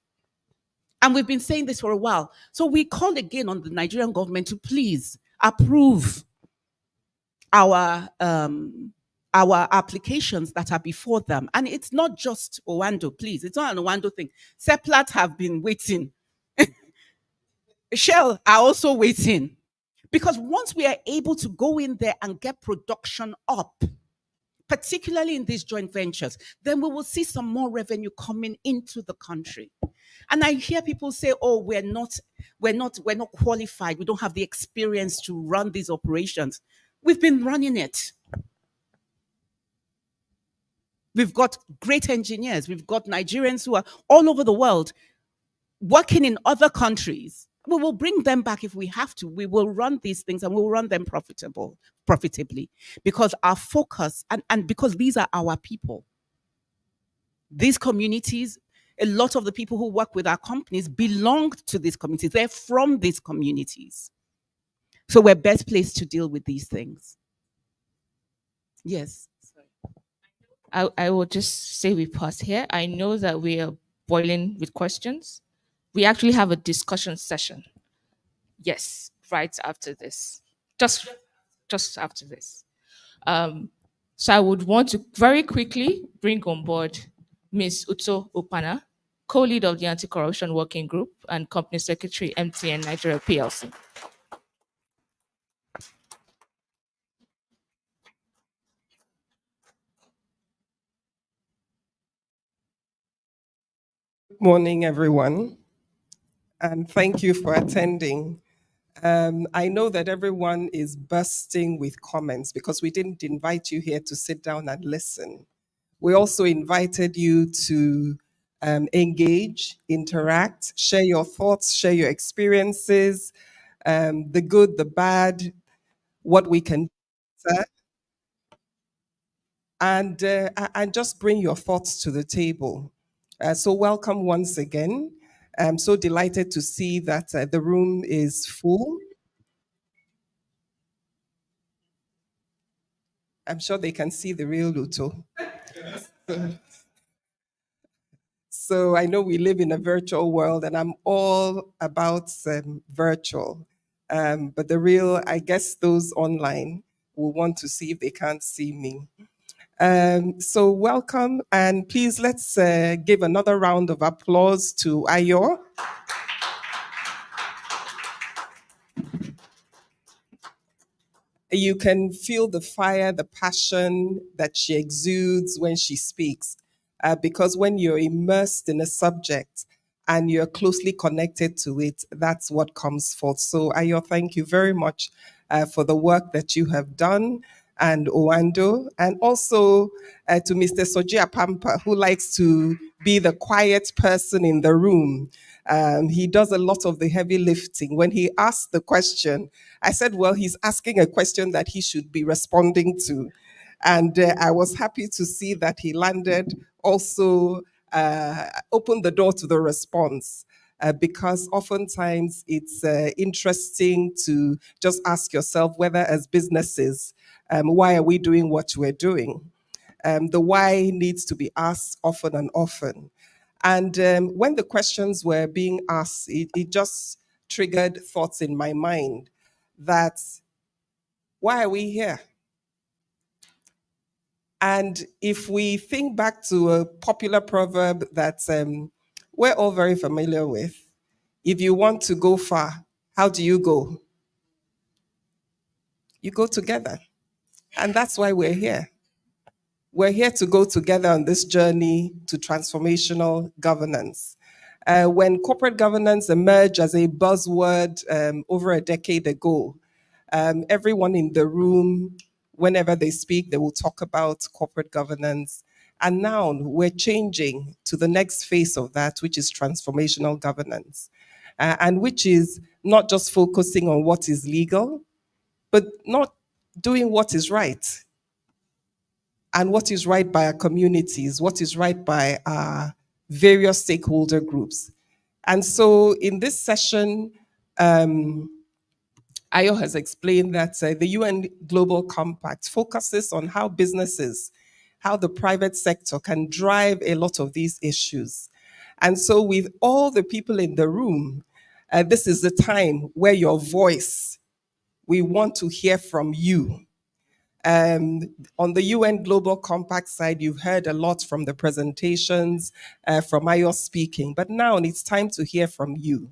And we've been saying this for a while. So we call again on the Nigerian government to please approve our applications that are before them. And it's not just Owando, please. It's not an Owando thing. Seplat have been waiting. Shell are also waiting. Because once we are able to go in there and get production up, particularly in these joint ventures, then we will see some more revenue coming into the country. And I hear people say, we're not qualified. We don't have the experience to run these operations. We've been running it. We've got great engineers. We've got Nigerians who are all over the world working in other countries. We will bring them back if we have to. We will run these things and we will run them profitably because our focus and because these are our people. These communities, A lot of the people who work with our companies belong to these communities. They're from these communities. So we're best placed to deal with these things. Yes. I will just say we pause here. I know that we are boiling with questions. We actually have a discussion session. Yes, right after this. Just just after this. Um, so I would want to very quickly bring on board Ms. Uto Opana, co-lead of the Anti-Corruption Working Group and Company Secretary, MTN Nigeria PLC. Morning, everyone, and thank you for attending. I know that everyone is bursting with comments because we didn't invite you here to sit down and listen. We also invited you to engage, interact, share your thoughts, share your experiences, the good, the bad, what we can do, and just bring your thoughts to the table. So welcome once again. I'm so delighted to see that the room is full. I'm sure they can see the real Luto. So I know we live in a virtual world, and I'm all about virtual. But the real, I guess those online will want to see if they can't see me. So welcome, and please let's give another round of applause to Ayo. You can feel the fire, the passion that she exudes when she speaks. Because when you're immersed in a subject and you're closely connected to it, that's what comes forth. So, Ayo, thank you very much for the work that you have done, and Owando, and also to Mr. Sojia Pampa, who likes to be the quiet person in the room. He does a lot of the heavy lifting. When he asked the question, I said, well, he's asking a question that he should be responding to. And I was happy to see that he landed, also opened the door to the response. Because oftentimes it's interesting to just ask yourself whether, as businesses, why are we doing what we're doing? The why needs to be asked often and often. And when the questions were being asked, it just triggered thoughts in my mind that why are we here? And if we think back to a popular proverb that we're all very familiar with, if you want to go far, how do you go? You go together. And that's why we're here. We're here to go together on this journey to transformational governance. When corporate governance emerged as a buzzword over a decade ago, everyone in the room, whenever they speak, they will talk about corporate governance. And now we're changing to the next phase of that, which is transformational governance, and which is not just focusing on what is legal, but not doing what is right, and what is right by our communities, what is right by our various stakeholder groups. And so in this session, Ayo has explained that the UN Global Compact focuses on how businesses, how the private sector can drive a lot of these issues. And so with all the people in the room, this is the time where your voice, we want to hear from you. On the UN Global Compact side, you've heard a lot from the presentations, from Ayo speaking, but now it's time to hear from you.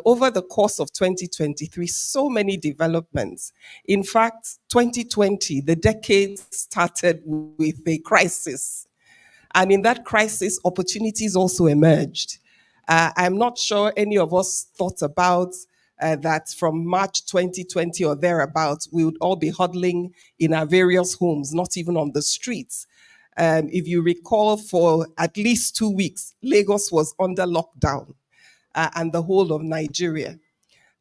Over the course of 2023, so many developments. In fact, 2020, the decade started with a crisis. And in that crisis, opportunities also emerged. I'm not sure any of us thought about that from March 2020 or thereabouts, we would all be huddling in our various homes, not even on the streets. If you recall, for at least 2 weeks, Lagos was under lockdown, and the whole of Nigeria.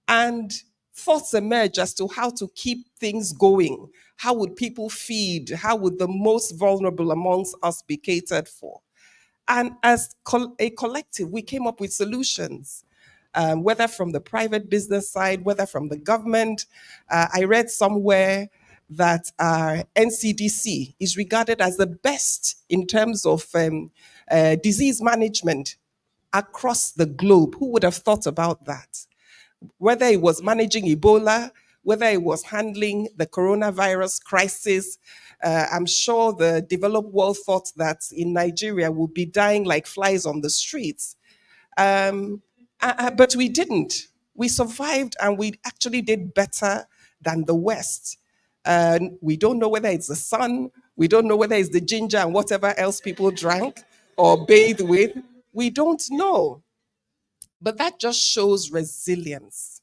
And thoughts emerged as to how to keep things going. How would people feed? How would the most vulnerable amongst us be catered for? And as a collective, we came up with solutions, whether from the private business side, whether from the government. I read somewhere that NCDC is regarded as the best in terms of disease management across the globe. Who would have thought about that? Whether it was managing Ebola, whether it was handling the coronavirus crisis. I'm sure the developed world thought that in Nigeria we'll be dying like flies on the streets. Um, but we didn't. We survived and we actually did better than the West. We don't know whether it's the sun, we don't know whether it's the ginger and whatever else people drank or bathed with. We don't know. But that just shows resilience.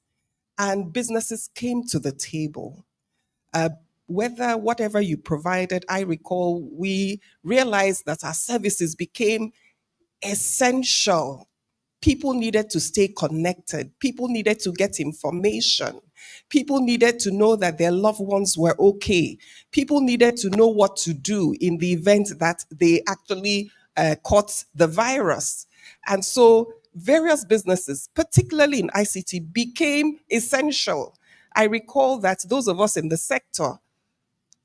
And businesses came to the table. Uh, whatever you provided, I recall we realized that our services became essential. People needed to stay connected. People needed to get information. People needed to know that their loved ones were okay. People needed to know what to do in the event that they actually caught the virus. And so various businesses, particularly in ICT, became essential. I recall that those of us in the sector,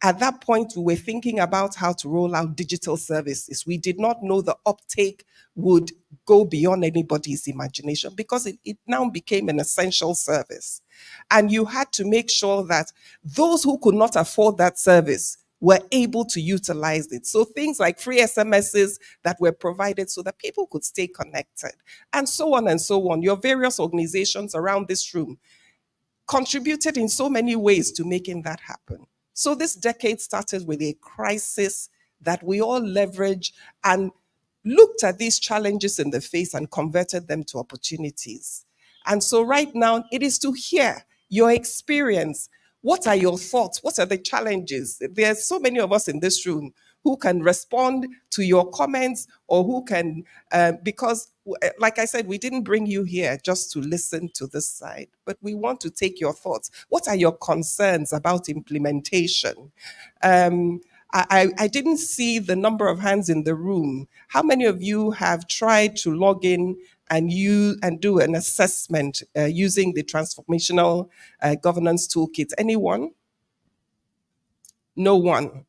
at that point, we were thinking about how to roll out digital services. We did not know the uptake would go beyond anybody's imagination because it now became an essential service. And you had to make sure that those who could not afford that service were able to utilize it. So things like free SMSs that were provided so that people could stay connected, and so on and so on. Your various organizations around this room contributed in so many ways to making that happen. So this decade started with a crisis that we all leveraged and looked at these challenges in the face and converted them to opportunities. And so right now, it is to hear your experience. What are your thoughts? What are the challenges? There's so many of us in this room who can respond to your comments or who can, because like I said, we didn't bring you here just to listen to this side, but we want to take your thoughts. What are your concerns about implementation? I didn't see the number of hands in the room. How many of you have tried to log in and do an assessment using the Transformational Governance Toolkit? Anyone? No one.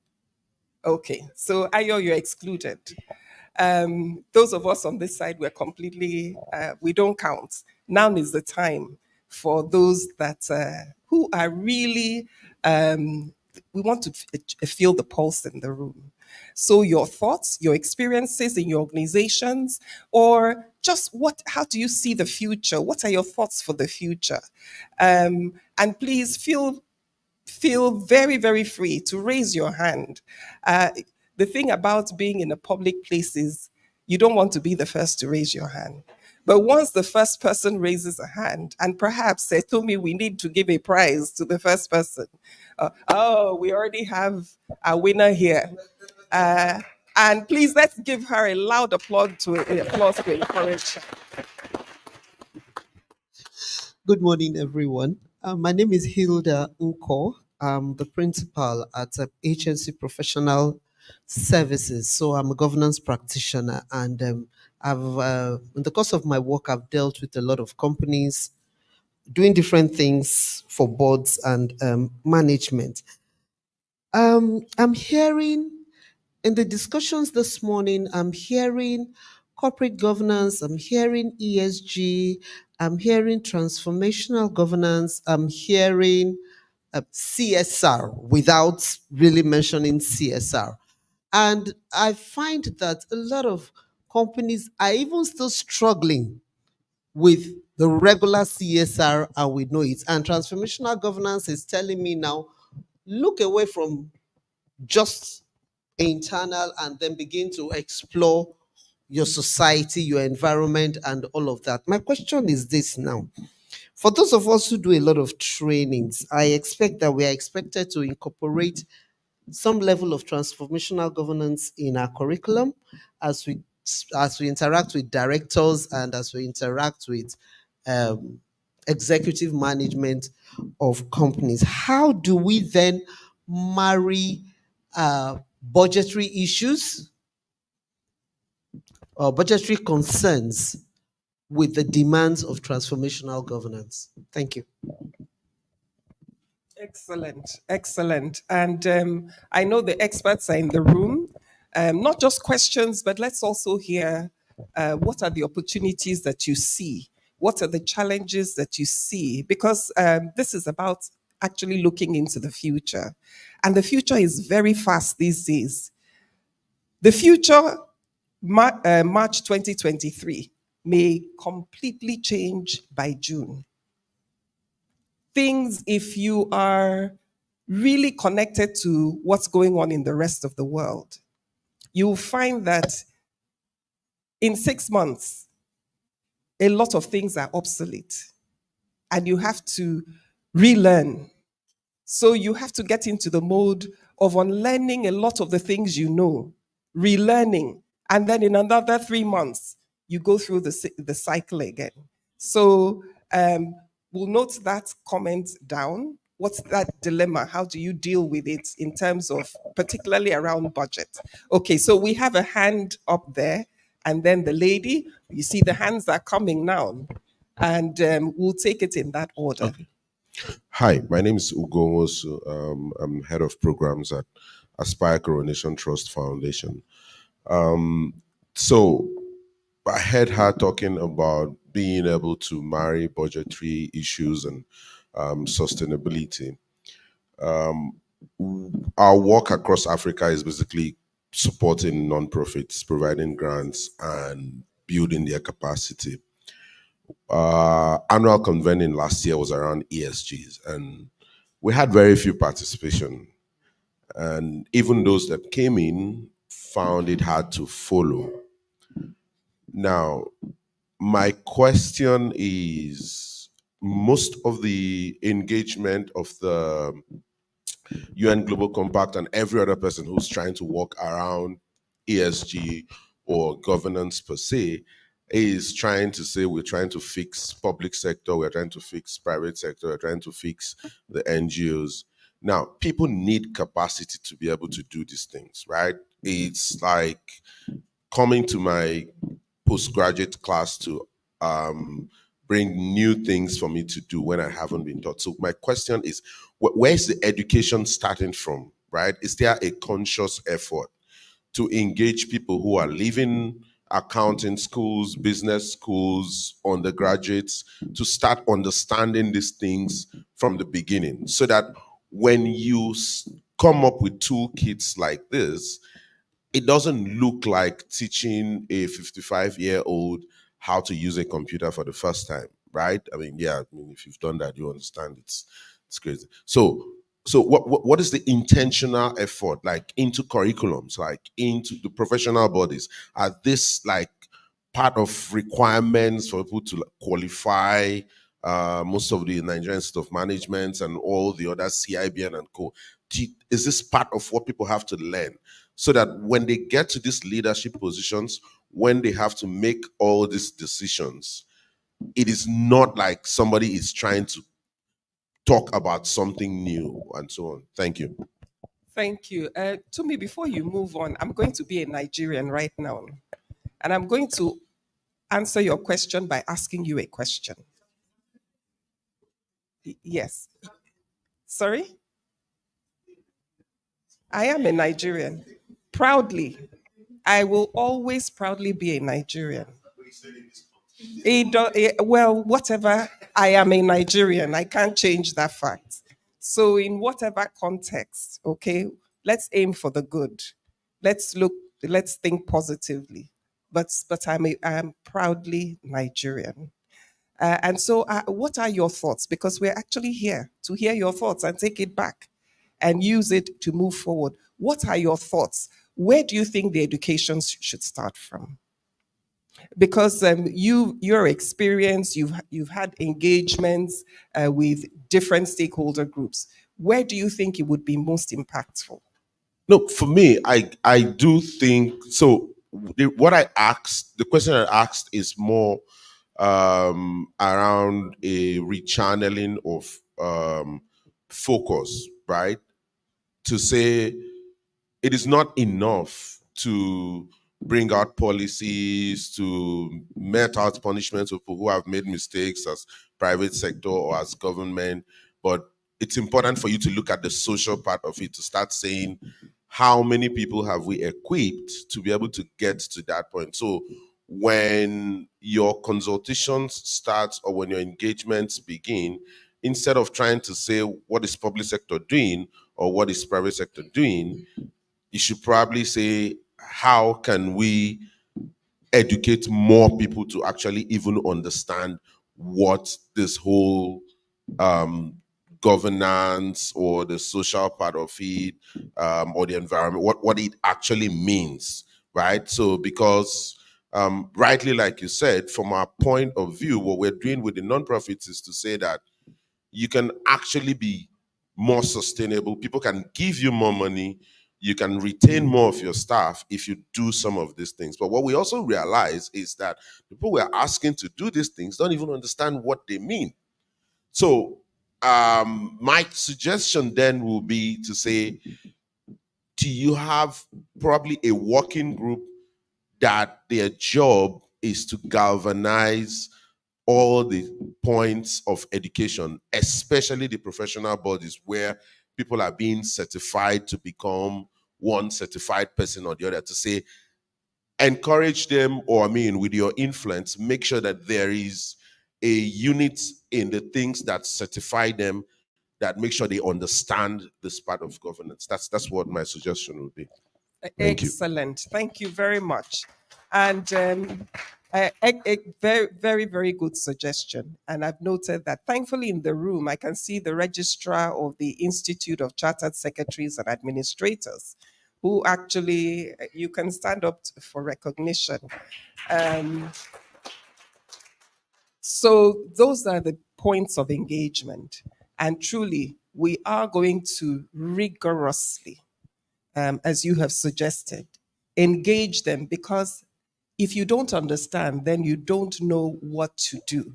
Okay, so Ayo, you're excluded. Those of us on this side were completely, we don't count. Now is the time for those that who are really, we want to feel the pulse in the room. So your thoughts, your experiences in your organizations, or just how do you see the future? What are your thoughts for the future? And please feel very, very free to raise your hand. The thing about being in a public place is you don't want to be the first to raise your hand. But once the first person raises a hand, and perhaps they told me we need to give a prize to the first person. Oh, we already have a winner here. And please, let's give her a loud applause to encourage her. Good morning, everyone. My name is Hilda Unko. I'm the principal at Agency Professional Services. So I'm a governance practitioner, and in the course of my work, I've dealt with a lot of companies doing different things for boards and management. I'm hearing in the discussions this morning, I'm hearing corporate governance, I'm hearing ESG, I'm hearing transformational governance, I'm hearing CSR without really mentioning CSR. And I find that a lot of companies are even still struggling with the regular CSR, and we know it. And transformational governance is telling me now, look away from just internal and then begin to explore your society, your environment, and all of that. My question is this now. For those of us who do a lot of trainings, I expect that we are expected to incorporate some level of transformational governance in our curriculum as we interact with directors and as we interact with um, executive management of companies. How do we then marry budgetary issues budgetary concerns with the demands of transformational governance. Thank you. Excellent, excellent. And I know the experts are in the room. Not just questions, but let's also hear what are the opportunities that you see? What are the challenges that you see? Because this is about actually looking into the future. And the future is very fast these days. The future, March 2023, may completely change by June. Things, if you are really connected to what's going on in the rest of the world, you'll find that in 6 months, a lot of things are obsolete and you have to relearn. So you have to get into the mode of unlearning a lot of the things you know, relearning, and then in another 3 months, you go through the cycle again. So we'll note that comment down. What's that dilemma? How do you deal with it in terms of particularly around budget? Okay, so we have a hand up there, and then the lady. You see the hands are coming now, and we'll take it in that order. Okay. Hi, my name is Ugo Nwosu. I'm head of programs at Aspire Coronation Trust Foundation. So I heard her talking about being able to marry budgetary issues and sustainability. Our work across Africa is basically supporting nonprofits, providing grants, and building their capacity. Annual convening last year was around ESGs, and we had very few participation. And even those that came in found it hard to follow. Now, my question is, most of the engagement of the UN Global Compact and every other person who's trying to walk around ESG or governance per se is trying to say we're trying to fix public sector, we're trying to fix private sector, we're trying to fix the NGOs. Now, people need capacity to be able to do these things, right? It's like coming to my postgraduate class to bring new things for me to do when I haven't been taught. So my question is, where is the education starting from, right? Is there a conscious effort to engage people who are leaving accounting schools, business schools, undergraduates, to start understanding these things from the beginning so that when you come up with toolkits like this, it doesn't look like teaching a 55-year-old how to use a computer for the first time, right? I mean, yeah, I mean, if you've done that, you understand it's crazy. So what is the intentional effort like into curriculums, like into the professional bodies? Are this like part of requirements for people to qualify most of the Nigerian Institute of Management and all the other CIBN and co? Is this part of what people have to learn so that when they get to these leadership positions, when they have to make all these decisions, it is not like somebody is trying to talk about something new and so on. Thank you. Thank you. To me, before you move on, I'm going to be a Nigerian right now. And I'm going to answer your question by asking you a question. Yes. Sorry? I am a Nigerian. Proudly. I will always proudly be a Nigerian. Well, whatever, I am a Nigerian. I can't change that fact. So, in whatever context, okay, let's aim for the good. Let's look, let's think positively. But I'm proudly Nigerian. And so, what are your thoughts? Because we're actually here to hear your thoughts and take it back and use it to move forward. What are your thoughts? Where do you think the education should start from? Because your experience, you've had engagements with different stakeholder groups. Where do you think it would be most impactful? No, for me, I do think so. What I asked, the question I asked is more around a rechanneling of focus, right? To say it is not enough to bring out policies, to met out punishments of people who have made mistakes as private sector or as government. But it's important for you to look at the social part of it, to start saying, how many people have we equipped to be able to get to that point? So when your consultations start or when your engagements begin, instead of trying to say what is public sector doing or what is private sector doing, you should probably say, how can we educate more people to actually even understand what this whole um, governance or the social part of it, or the environment, what it actually means, right? So because rightly, like you said, from our point of view, what we're doing with the nonprofits is to say that you can actually be more sustainable. People can give you more money. You can retain more of your staff if you do some of these things. But what we also realize is that people we're asking to do these things don't even understand what they mean. So my suggestion then will be to say, do you have probably a working group that their job is to galvanize all the points of education, especially the professional bodies where people are being certified to become one certified person or the other, to say, encourage them, or I mean, with your influence, make sure that there is a unit in the things that certify them, that make sure they understand this part of governance. That's what my suggestion would be. Thank you. Excellent. Thank you very much. And a very, very, very good suggestion. And I've noted that thankfully in the room, I can see the registrar of the Institute of Chartered Secretaries and Administrators, who actually, you can stand up for recognition. Um, so those are the points of engagement. And truly, we are going to rigorously, as you have suggested, engage them, because if you don't understand, then you don't know what to do.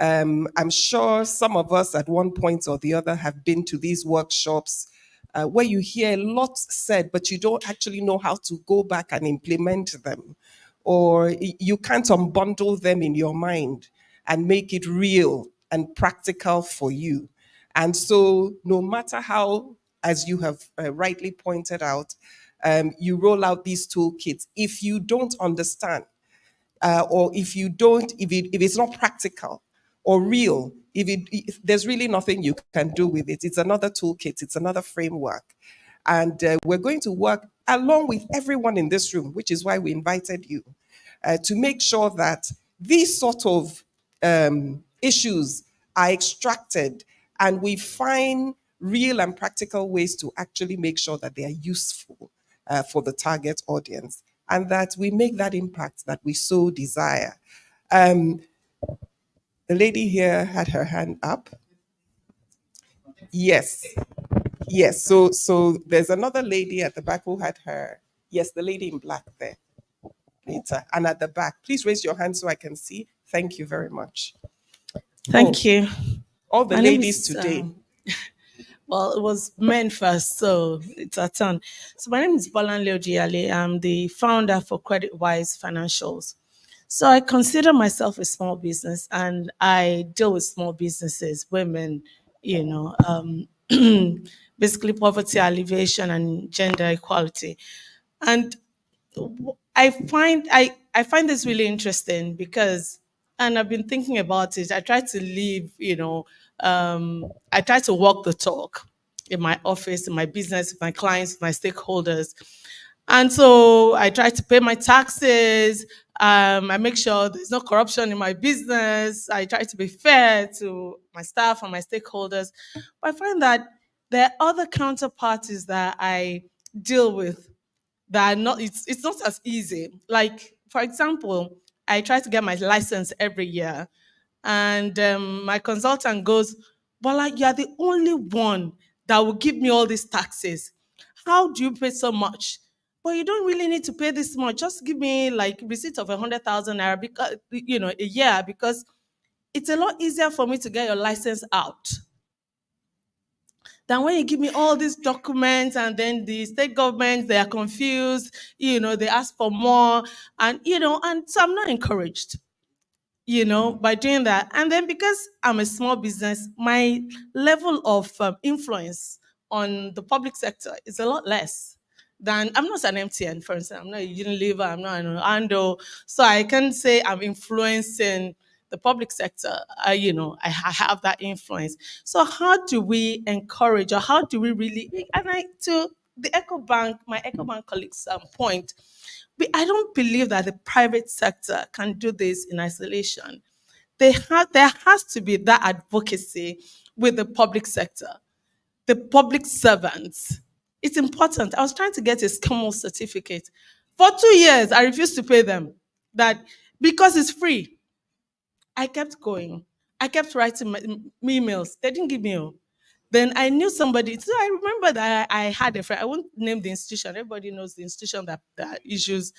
I'm sure some of us at one point or the other have been to these workshops where you hear lots said, but you don't actually know how to go back and implement them, or you can't unbundle them in your mind and make it real and practical for you. And so, no matter how, as you have rightly pointed out, you roll out these toolkits, if you don't understand, or if it's not practical or real, if there's really nothing you can do with it. It's another toolkit, it's another framework. And we're going to work along with everyone in this room, which is why we invited you, to make sure that these sort of issues are extracted and we find real and practical ways to actually make sure that they are useful for the target audience, and that we make that impact that we so desire. Um, the lady here had her hand up. Yes, yes. So there's another lady at the back who had her. Yes, the lady in black there. Later, and at the back, please raise your hand so I can see. Thank you very much. Thank you. All the My name ladies is, today. well, it was men first, so it's our turn. So my name is Bolanle Ojiale. I'm the founder for CreditWise Financials. So I consider myself a small business, and I deal with small businesses, women, you know, basically poverty alleviation and gender equality. And I find this really interesting because, and I've been thinking about it. I try to live, I try to walk the talk in my office, in my business, with my clients, with my stakeholders. And so I try to pay my taxes. I make sure there's no corruption in my business. I try to be fair to my staff and my stakeholders. But I find that there are other counterparties that I deal with that are not, it's not as easy. Like, for example, I try to get my license every year, and my consultant goes, Bola, you're the only one that will give me all these taxes. How do you pay so much? But you don't really need to pay this much. Just give me like receipt of 100,000 naira, because a year, because it's a lot easier for me to get your license out. than when you give me all these documents and then the state governments, they are confused, they ask for more. And, and so I'm not encouraged, by doing that. And then because I'm a small business, my level of influence on the public sector is a lot less than I'm not an MTN, for instance. I'm not a Unilever, I'm not an Ando. So I can say I'm influencing the public sector. I have that influence. So how do we encourage, or how do we really, and to the Echo Bank, my Echo Bank colleagues' point, I don't believe that the private sector can do this in isolation. There has to be that advocacy with the public sector, the public servants. It's important. I was trying to get a SCOMO certificate. For 2 years, I refused to pay them that because it's free. I kept going. I kept writing emails. They didn't give me. Then I knew somebody. So I remember that I had a friend. I won't name the institution. Everybody knows the institution that issues.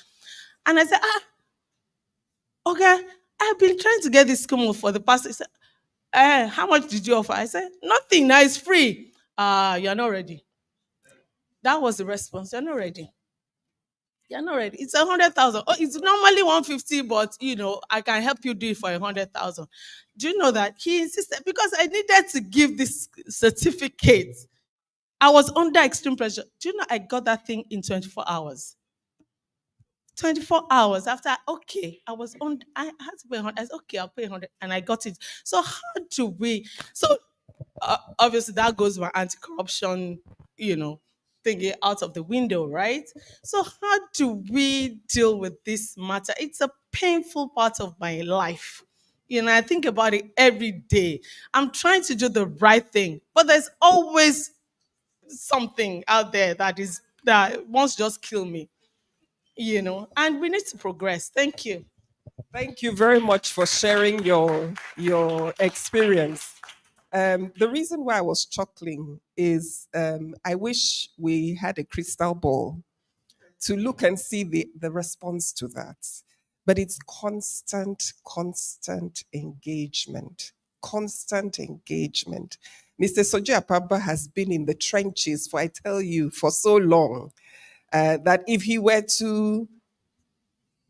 And I said, okay, I've been trying to get this SCOMO for the past. He said, how much did you offer? I said, nothing. Now it's free. You're not ready. That was the response. You're not ready. You're not ready. It's 100,000. Oh, it's normally 150, but I can help you do it for 100,000. Do you know that he insisted because I needed to give this certificate? I was under extreme pressure. Do you know I got that thing in 24 hours? 24 hours after, okay, I had to pay 100. I said, okay, I'll pay 100. And I got it. So, how do we? So, obviously, that goes my anti corruption, thingy out of the window, right? So, how do we deal with this matter? It's a painful part of my life. I think about it every day. I'm trying to do the right thing, but there's always something out there that wants to just kill me, and we need to progress. Thank you. Thank you very much for sharing your experience. The reason why I was chuckling is I wish we had a crystal ball to look and see the response to that. But it's constant engagement. Constant engagement. Mr. Soji Apaba has been in the trenches for, I tell you, for so long that if he were to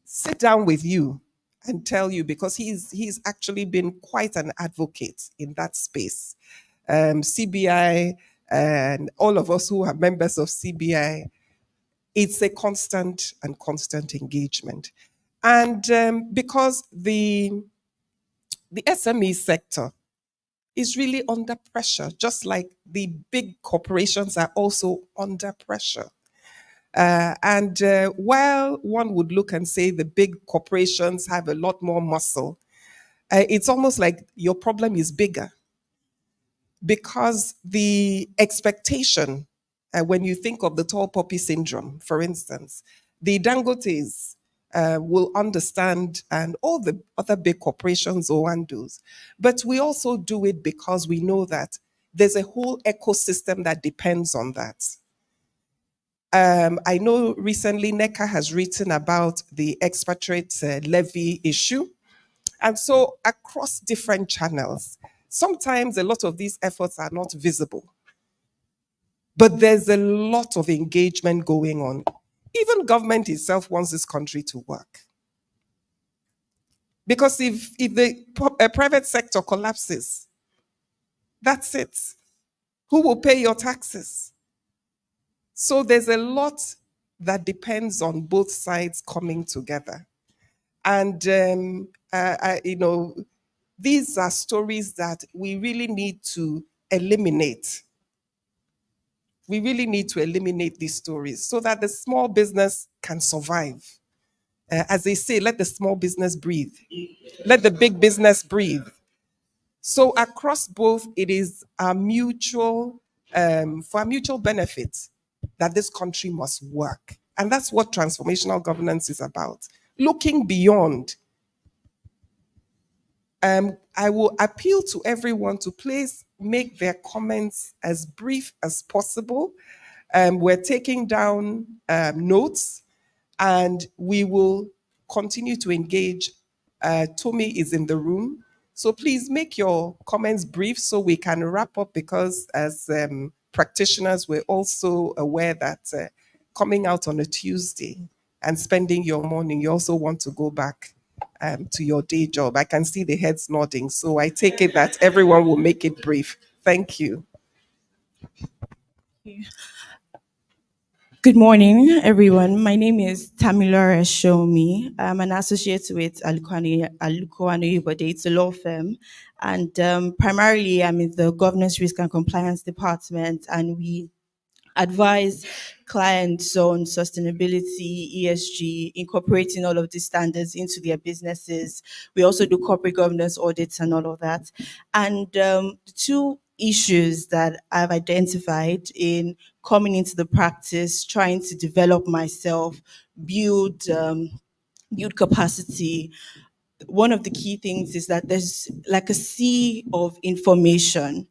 sit down with you and tell you, because he's actually been quite an advocate in that space. CBI and all of us who are members of CBI, it's a constant engagement. And because the SME sector is really under pressure, just like the big corporations are also under pressure. And while one would look and say the big corporations have a lot more muscle, it's almost like your problem is bigger because the expectation, when you think of the tall poppy syndrome, for instance, the Dangotes will understand, and all the other big corporations or Wandos. But we also do it because we know that there's a whole ecosystem that depends on that. I know recently NECA has written about the expatriate levy issue. And so across different channels, sometimes a lot of these efforts are not visible. But there's a lot of engagement going on. Even government itself wants this country to work. Because if the private sector collapses, that's it. Who will pay your taxes? So there's a lot that depends on both sides coming together. And, these are stories that we really need to eliminate. We really need to eliminate these stories so that the small business can survive. As they say, let the small business breathe. Let the big business breathe. So across both, it is a mutual, for a mutual benefit that this country must work. And that's what transformational governance is about. Looking beyond. I will appeal to everyone to please make their comments as brief as possible. We're taking down notes and we will continue to engage. Tommy is in the room. So please make your comments brief so we can wrap up because as practitioners were also aware that coming out on a Tuesday and spending your morning, you also want to go back to your day job. I can see the heads nodding, so I take it that everyone will make it brief. Thank you. Good morning, everyone. My name is Tamilora Shomi. I'm an associate with Aluko Bode. It's a law firm. And primarily, I'm in the governance, risk, and compliance department. And we advise clients on sustainability, ESG, incorporating all of these standards into their businesses. We also do corporate governance audits and all of that. And the two issues that I've identified in coming into the practice, trying to develop myself, build build capacity. One of the key things is that there's like a sea of information.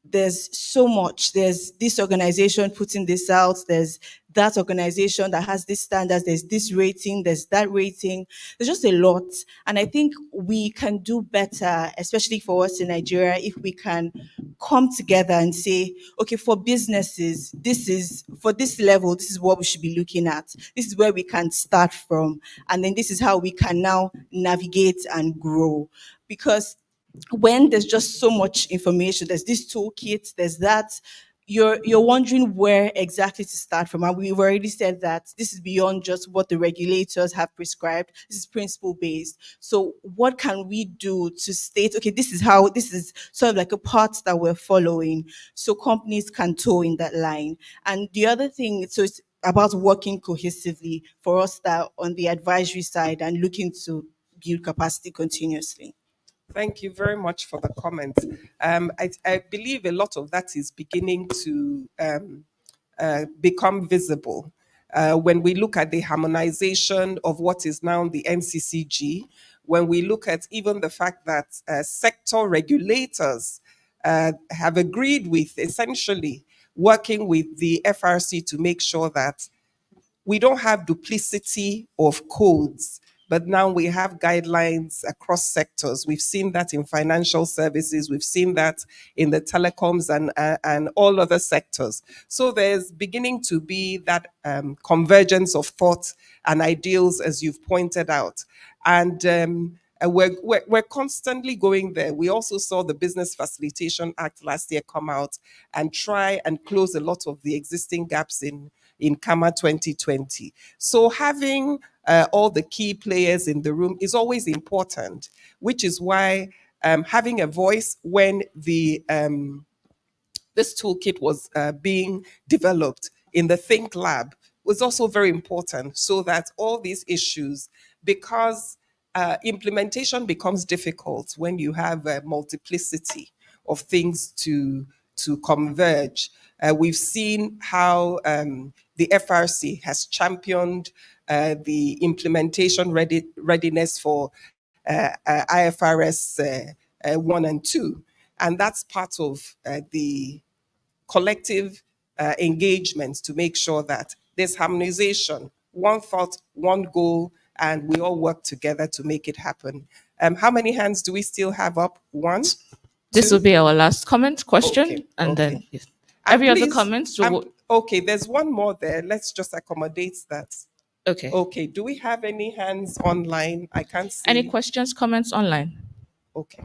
There's so much. There's this organization putting this out. There's that organization that has this standards. There's this rating. There's that rating. There's just a lot. And I think we can do better, especially for us in Nigeria, if we can come together and say, okay, for businesses, this is for this level, this is what we should be looking at. This is where we can start from. And then this is how we can now navigate and grow. Because when there's just so much information, there's this toolkit, there's that, you're wondering where exactly to start from. And we've already said that this is beyond just what the regulators have prescribed. This is principle based. So what can we do to state, okay, this is how, this is sort of like a path that we're following, so companies can toe in that line. And the other thing, so it's about working cohesively for us that on the advisory side and looking to build capacity continuously. Thank you very much for the comment. I believe a lot of that is beginning to become visible. When we look at the harmonization of what is now the NCCG, when we look at even the fact that sector regulators have agreed with essentially working with the FRC to make sure that we don't have duplicity of codes, but now we have guidelines across sectors. We've seen that in financial services, we've seen that in the telecoms and all other sectors. So there's beginning to be that convergence of thought and ideals, as you've pointed out. And we're constantly going there. We also saw the Business Facilitation Act last year come out and try and close a lot of the existing gaps in Kama 2020. So having all the key players in the room is always important, which is why having a voice when this toolkit was being developed in the Think Lab was also very important, so that all these issues, because implementation becomes difficult when you have a multiplicity of things to converge. We've seen how the FRC has championed the implementation readiness for IFRS 1 and 2. And that's part of the collective engagement to make sure that there's harmonization, one thought, one goal, and we all work together to make it happen. How many hands do we still have up? One? This will Two? be our last comment question, Okay, and then okay. yes. And Every other please, comments. okay, there's one more there. Let's just accommodate that. Okay. Okay, do we have any hands online? I can't see. Any questions, comments online? Okay.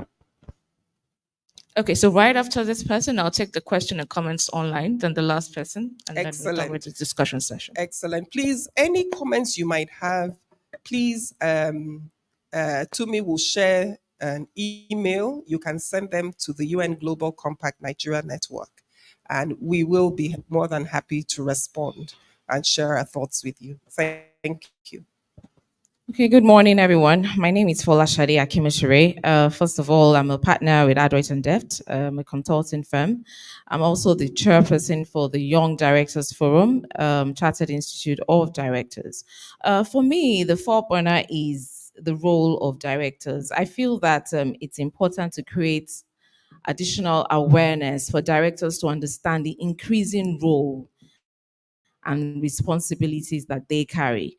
Okay, so right after this person, I'll take the question and comments online, then the last person, and then we're done with Excellent. the discussion session. Excellent. Please, any comments you might have, please, Tumi will share an email. You can send them to the UN Global Compact Nigeria Network, and we will be more than happy to respond and share our thoughts with you. Thank you. Okay, good morning, everyone. My name is Fola Shadi Akimishere. First of all, I'm a partner with Adroit and Deft, a consulting firm. I'm also the chairperson for the Young Directors Forum, Chartered Institute of Directors. For me, the forerunner is the role of directors. I feel that it's important to create additional awareness for directors to understand the increasing role and responsibilities that they carry.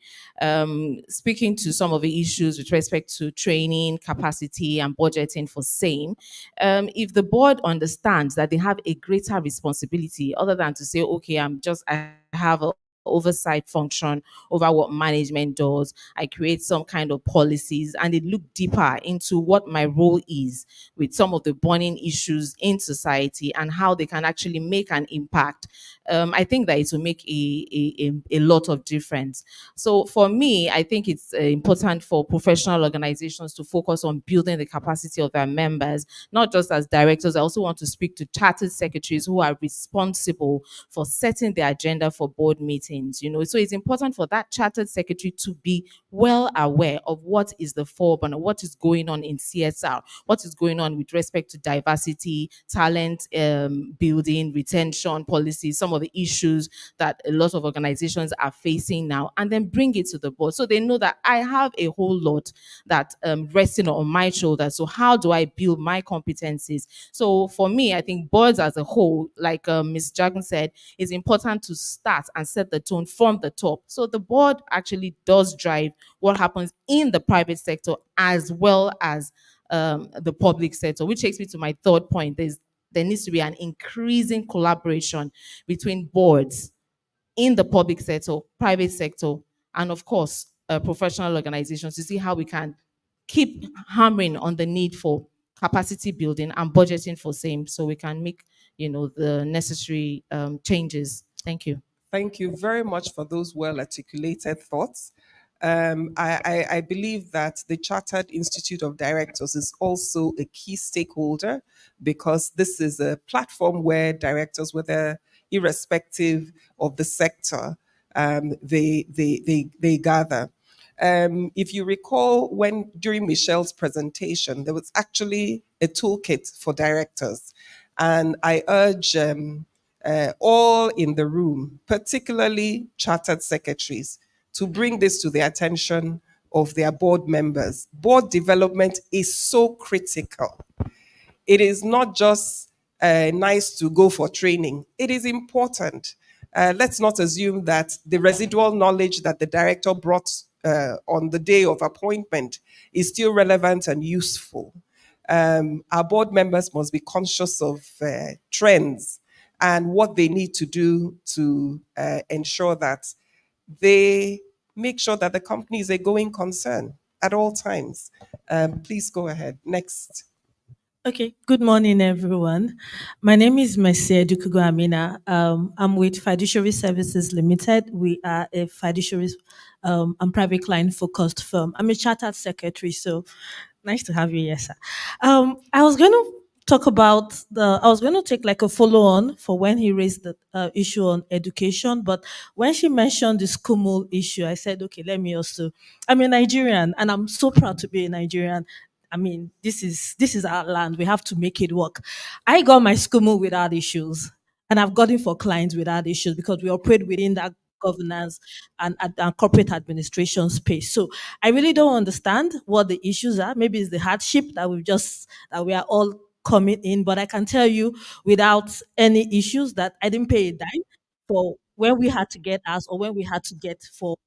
Speaking to some of the issues with respect to training, capacity, and budgeting for same, if the board understands that they have a greater responsibility other than to say, okay, I have a oversight function over what management does. I create some kind of policies and they look deeper into what my role is with some of the burning issues in society and how they can actually make an impact. I think that it will make a lot of difference. So for me, I think it's important for professional organizations to focus on building the capacity of their members, not just as directors. I also want to speak to chartered secretaries who are responsible for setting the agenda for board meetings. So it's important for that chartered secretary to be well aware of what is the form and what is going on in CSR, what is going on with respect to diversity, talent building, retention policies, some of the issues that a lot of organizations are facing now, and then bring it to the board so they know that I have a whole lot that resting on my shoulders. So how do I build my competencies? So for me, I think boards as a whole, like Ms. Jagan said, it's important to start and set the tone from the top. So the board actually does drive what happens in the private sector as well as the public sector, which takes me to my third point. There needs to be an increasing collaboration between boards in the public sector, private sector, and of course, professional organizations to see how we can keep hammering on the need for capacity building and budgeting for same so we can make the necessary changes. Thank you. Thank you very much for those well articulated thoughts. I believe that the Chartered Institute of Directors is also a key stakeholder because this is a platform where directors, whether irrespective of the sector, they gather. If you recall, when during Michelle's presentation, there was actually a toolkit for directors, and I urge all in the room, particularly chartered secretaries, to bring this to the attention of their board members. Board development is so critical. It is not just nice to go for training, it is important. Let's not assume that the residual knowledge that the director brought on the day of appointment is still relevant and useful. Our board members must be conscious of trends and what they need to do to ensure that they make sure that the company is a going concern at all times. Please go ahead. Next. Okay, good morning, everyone. My name is Mercia Dukugu Amina. I'm with Fiduciary Services Limited. We are a fiduciary and private client focused firm. I'm a chartered secretary, so nice to have you here, sir. I was going to I was going to take like a follow on for when he raised the issue on education, but when she mentioned the school issue, I said, okay, let me also, I'm a Nigerian and I'm so proud to be a Nigerian. I mean, this is our land. We have to make it work. I got my school without issues, and I've gotten for clients without issues because we operate within that governance and corporate administration space. So I really don't understand what the issues are. Maybe it's the hardship that we are all coming in, but I can tell you without any issues that I didn't pay a dime for when we had to get us or when we had to get for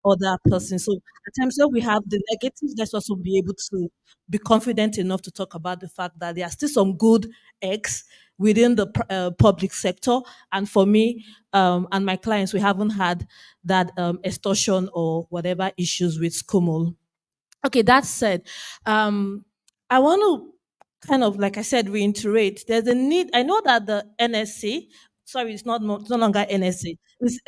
other persons. So at times when we have the negatives, let's also be able to be confident enough to talk about the fact that there are still some good eggs within the public sector. And for me and my clients, we haven't had that extortion or whatever issues with SCOMOL. Okay, that said, I want to kind of, like I said, reiterate. There's a need. I know that the NSC, sorry, it's no longer NSC. It's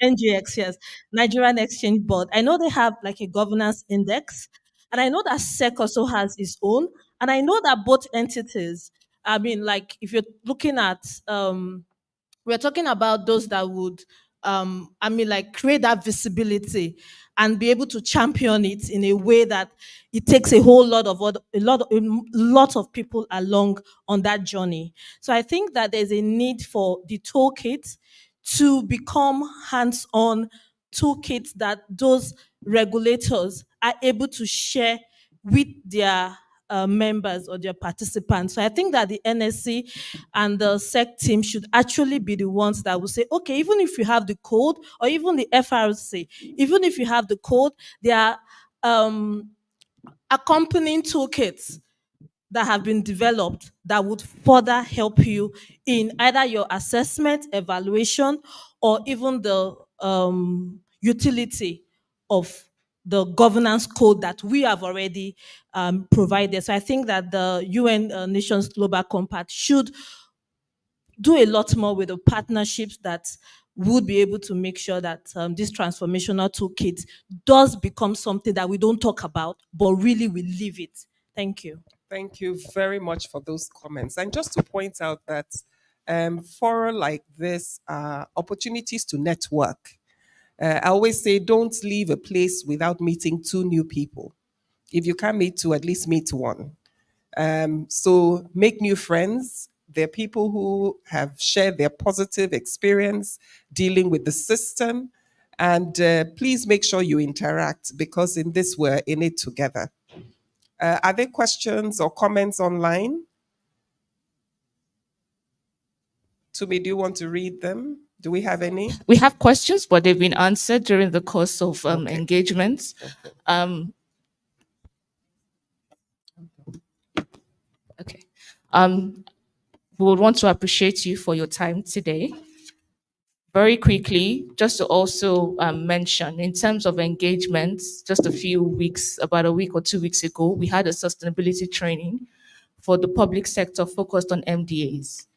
NGX, yes, Nigerian Exchange Board. I know they have like a governance index, and I know that SEC also has its own. And I know that both entities. I mean, like if you're looking at we're talking about those that would like create that visibility and be able to champion it in a way that it takes a whole lot of a lot of people along on that journey. So I think that there's a need for the toolkit to become hands-on toolkits that those regulators are able to share with their members or their participants. So I think that the NSC and the SEC team should actually be the ones that will say, okay, even if you have the code, or even the FRC, even if you have the code, there are accompanying toolkits that have been developed that would further help you in either your assessment, evaluation, or even the utility of the governance code that we have already provided. So I think that the UN Nations Global Compact should do a lot more with the partnerships that would be able to make sure that this transformational toolkit does become something that we don't talk about, but really we live it. Thank you. Thank you very much for those comments. And just to point out that fora like this are opportunities to network. I always say, don't leave a place without meeting two new people. If you can't meet two, at least meet one. So make new friends. There are people who have shared their positive experience dealing with the system. And please make sure you interact, because in this, we're in it together. Are there questions or comments online? Tumi, do you want to read them? Do we have any? We have questions, but they've been answered during the course of Okay. engagements. Okay. We would want to appreciate you for your time today. Very quickly, just to also mention, in terms of engagements, just about a week or 2 weeks ago, we had a sustainability training for the public sector focused on MDAs.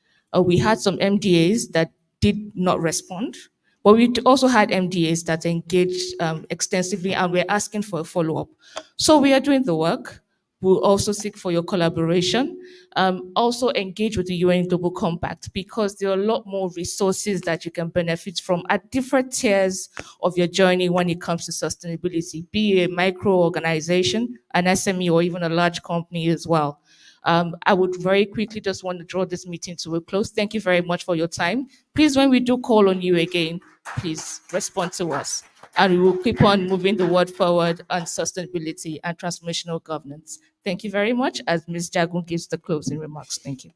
We had some MDAs that did not respond, but we also had MDAs that engaged extensively, and we're asking for a follow-up. So we are doing the work. We'll also seek for your collaboration. Also engage with the UN Global Compact, because there are a lot more resources that you can benefit from at different tiers of your journey when it comes to sustainability, be a micro organization, an SME, or even a large company as well. I would very quickly just want to draw this meeting to a close. Thank you very much for your time. Please, when we do call on you again, please respond to us. And we will keep on moving the world forward on sustainability and transformational governance. Thank you very much. As Ms. Jagun gives the closing remarks. Thank you.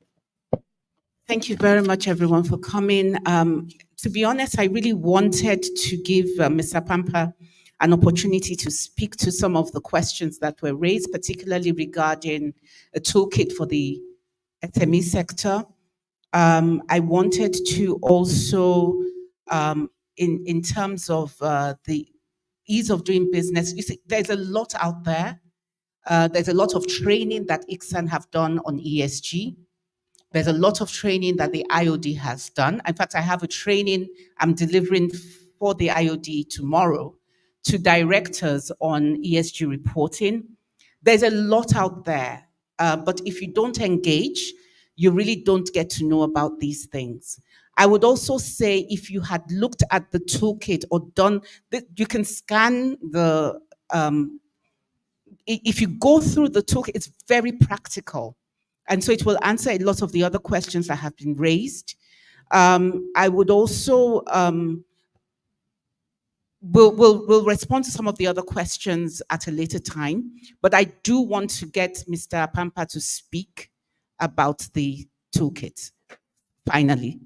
Thank you very much, everyone, for coming. To be honest, I really wanted to give Mr. Pampa an opportunity to speak to some of the questions that were raised, particularly regarding a toolkit for the SME sector. I wanted to also, in terms of the ease of doing business, you see, there's a lot out there. There's a lot of training that ICSAN have done on ESG. There's a lot of training that the IOD has done. In fact, I have a training I'm delivering for the IOD tomorrow to directors on ESG reporting. There's a lot out there, but if you don't engage, you really don't get to know about these things. I would also say, if you had looked at the toolkit or done, you can scan the, if you go through the toolkit, it's very practical. And so it will answer a lot of the other questions that have been raised. I would also, we'll respond to some of the other questions at a later time, but I do want to get Mr. Pampa to speak about the toolkit, finally.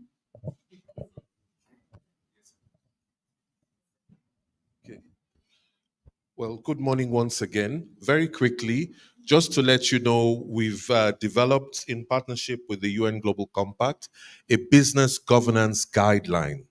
Well, good morning once again. Very quickly, just to let you know, we've developed, in partnership with the UN Global Compact, a business governance guideline.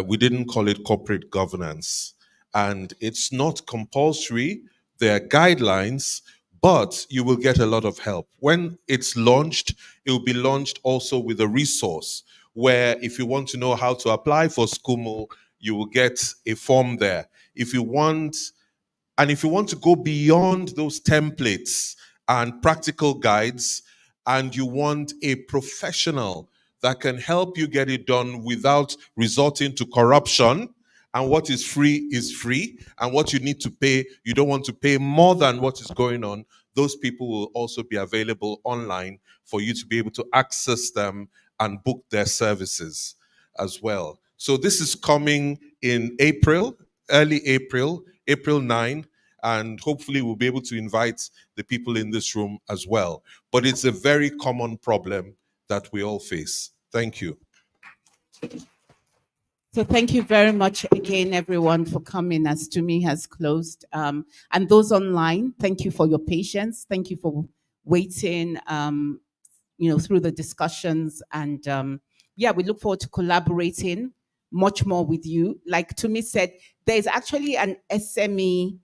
We didn't call it corporate governance. And it's not compulsory. There are guidelines, but you will get a lot of help. When it's launched, it will be launched also with a resource where, if you want to know how to apply for SCUMO, you will get a form there. If you want to go beyond those templates and practical guides, and you want a professional that can help you get it done without resorting to corruption, and what is free, and what you need to pay, you don't want to pay more than what is going on, those people will also be available online for you to be able to access them and book their services as well. So this is coming in April, early April, April 9, and hopefully we'll be able to invite the people in this room as well. But it's a very common problem that we all face. Thank you. So thank you very much again, everyone, for coming as Tumi has closed. And those online, thank you for your patience. Thank you for waiting, through the discussions. And yeah, we look forward to collaborating much more with you. Like Tumi said, there's actually an SME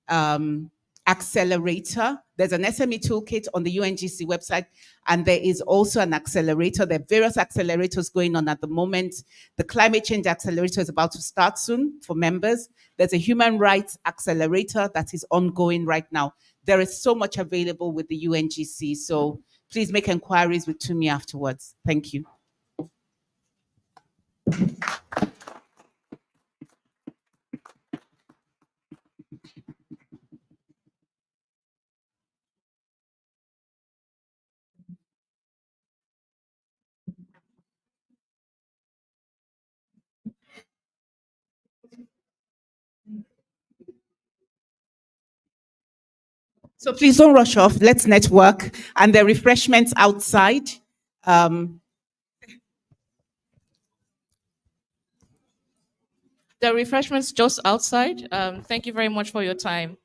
um, accelerator. There's an SME toolkit on the UNGC website, and there is also an accelerator. There are various accelerators going on at the moment. The climate change accelerator is about to start soon for members. There's a human rights accelerator that is ongoing right now. There is so much available with the UNGC, so please make inquiries with Tumi afterwards. Thank you. So please don't rush off. Let's network. And the refreshments outside. Um, The refreshments just outside. Thank you very much for your time.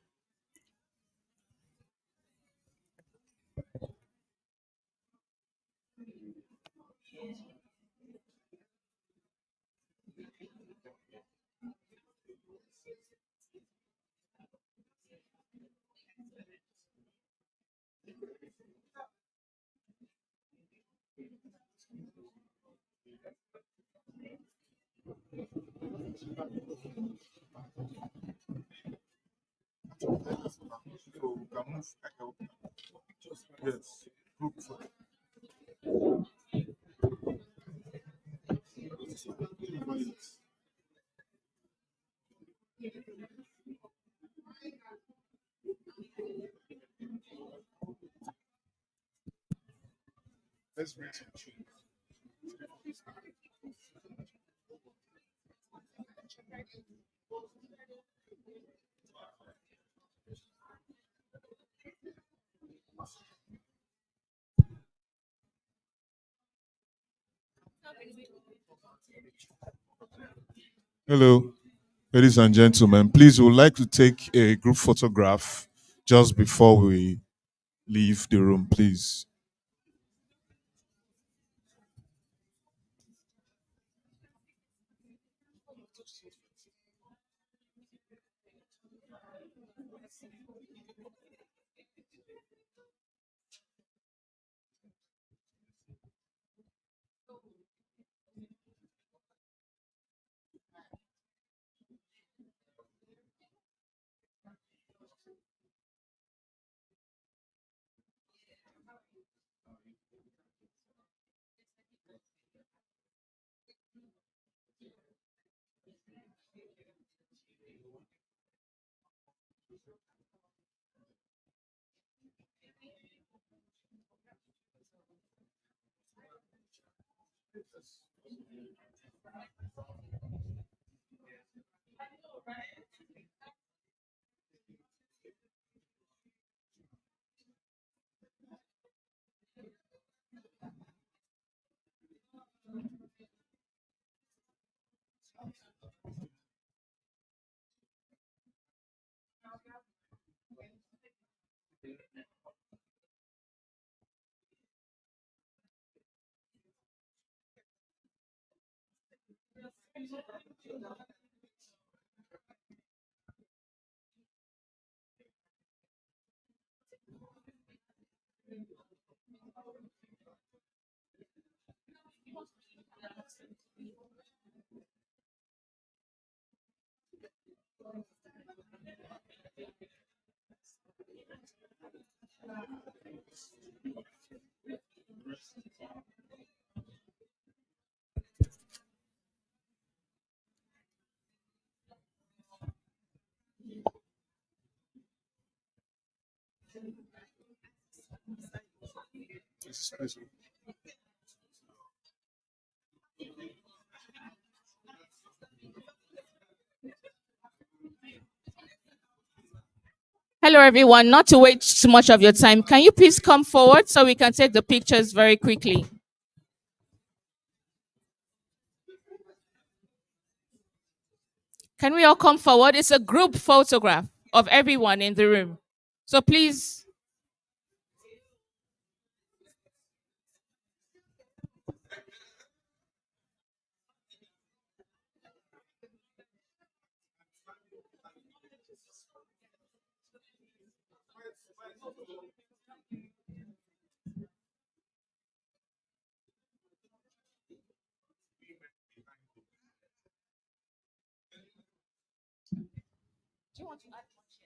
Hello, ladies and gentlemen. Please, we would like to take a group photograph just before we leave the room, please. Hello, everyone. Not to waste too much of your time, can you please come forward so we can take the pictures very quickly? Can we all come forward? It's a group photograph of everyone in the room. So please. Do you want to add one chair?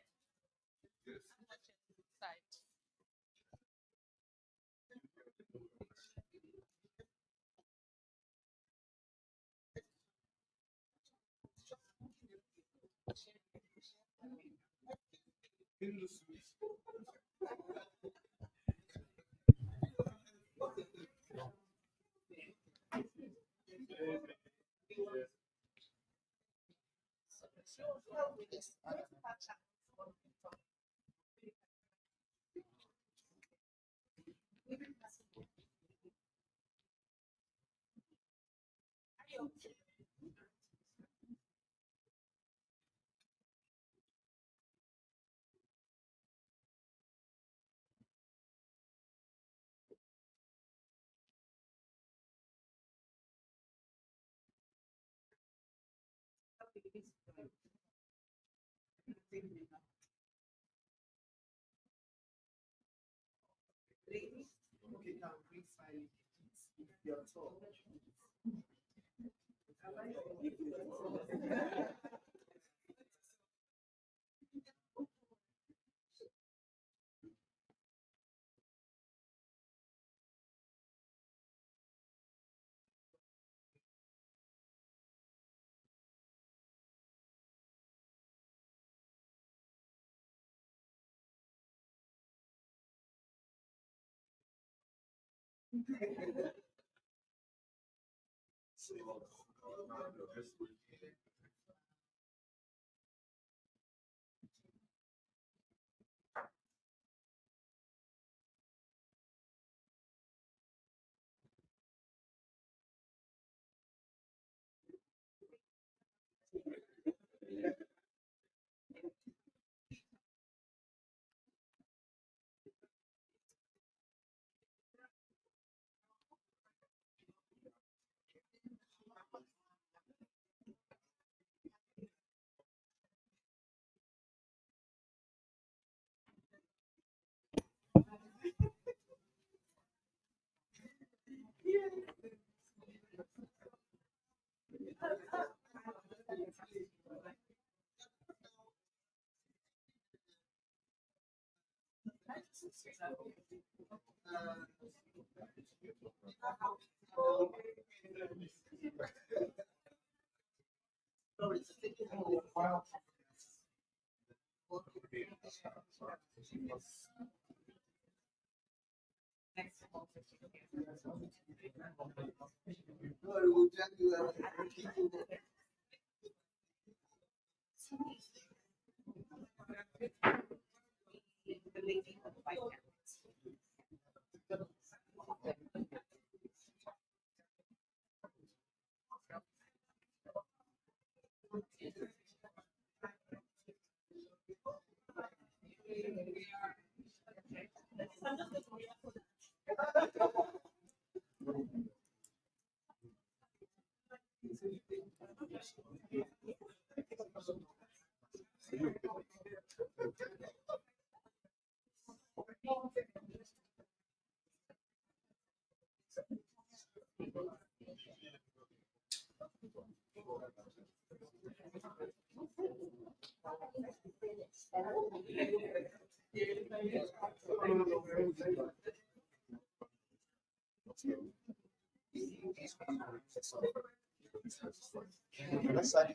Yes. Side.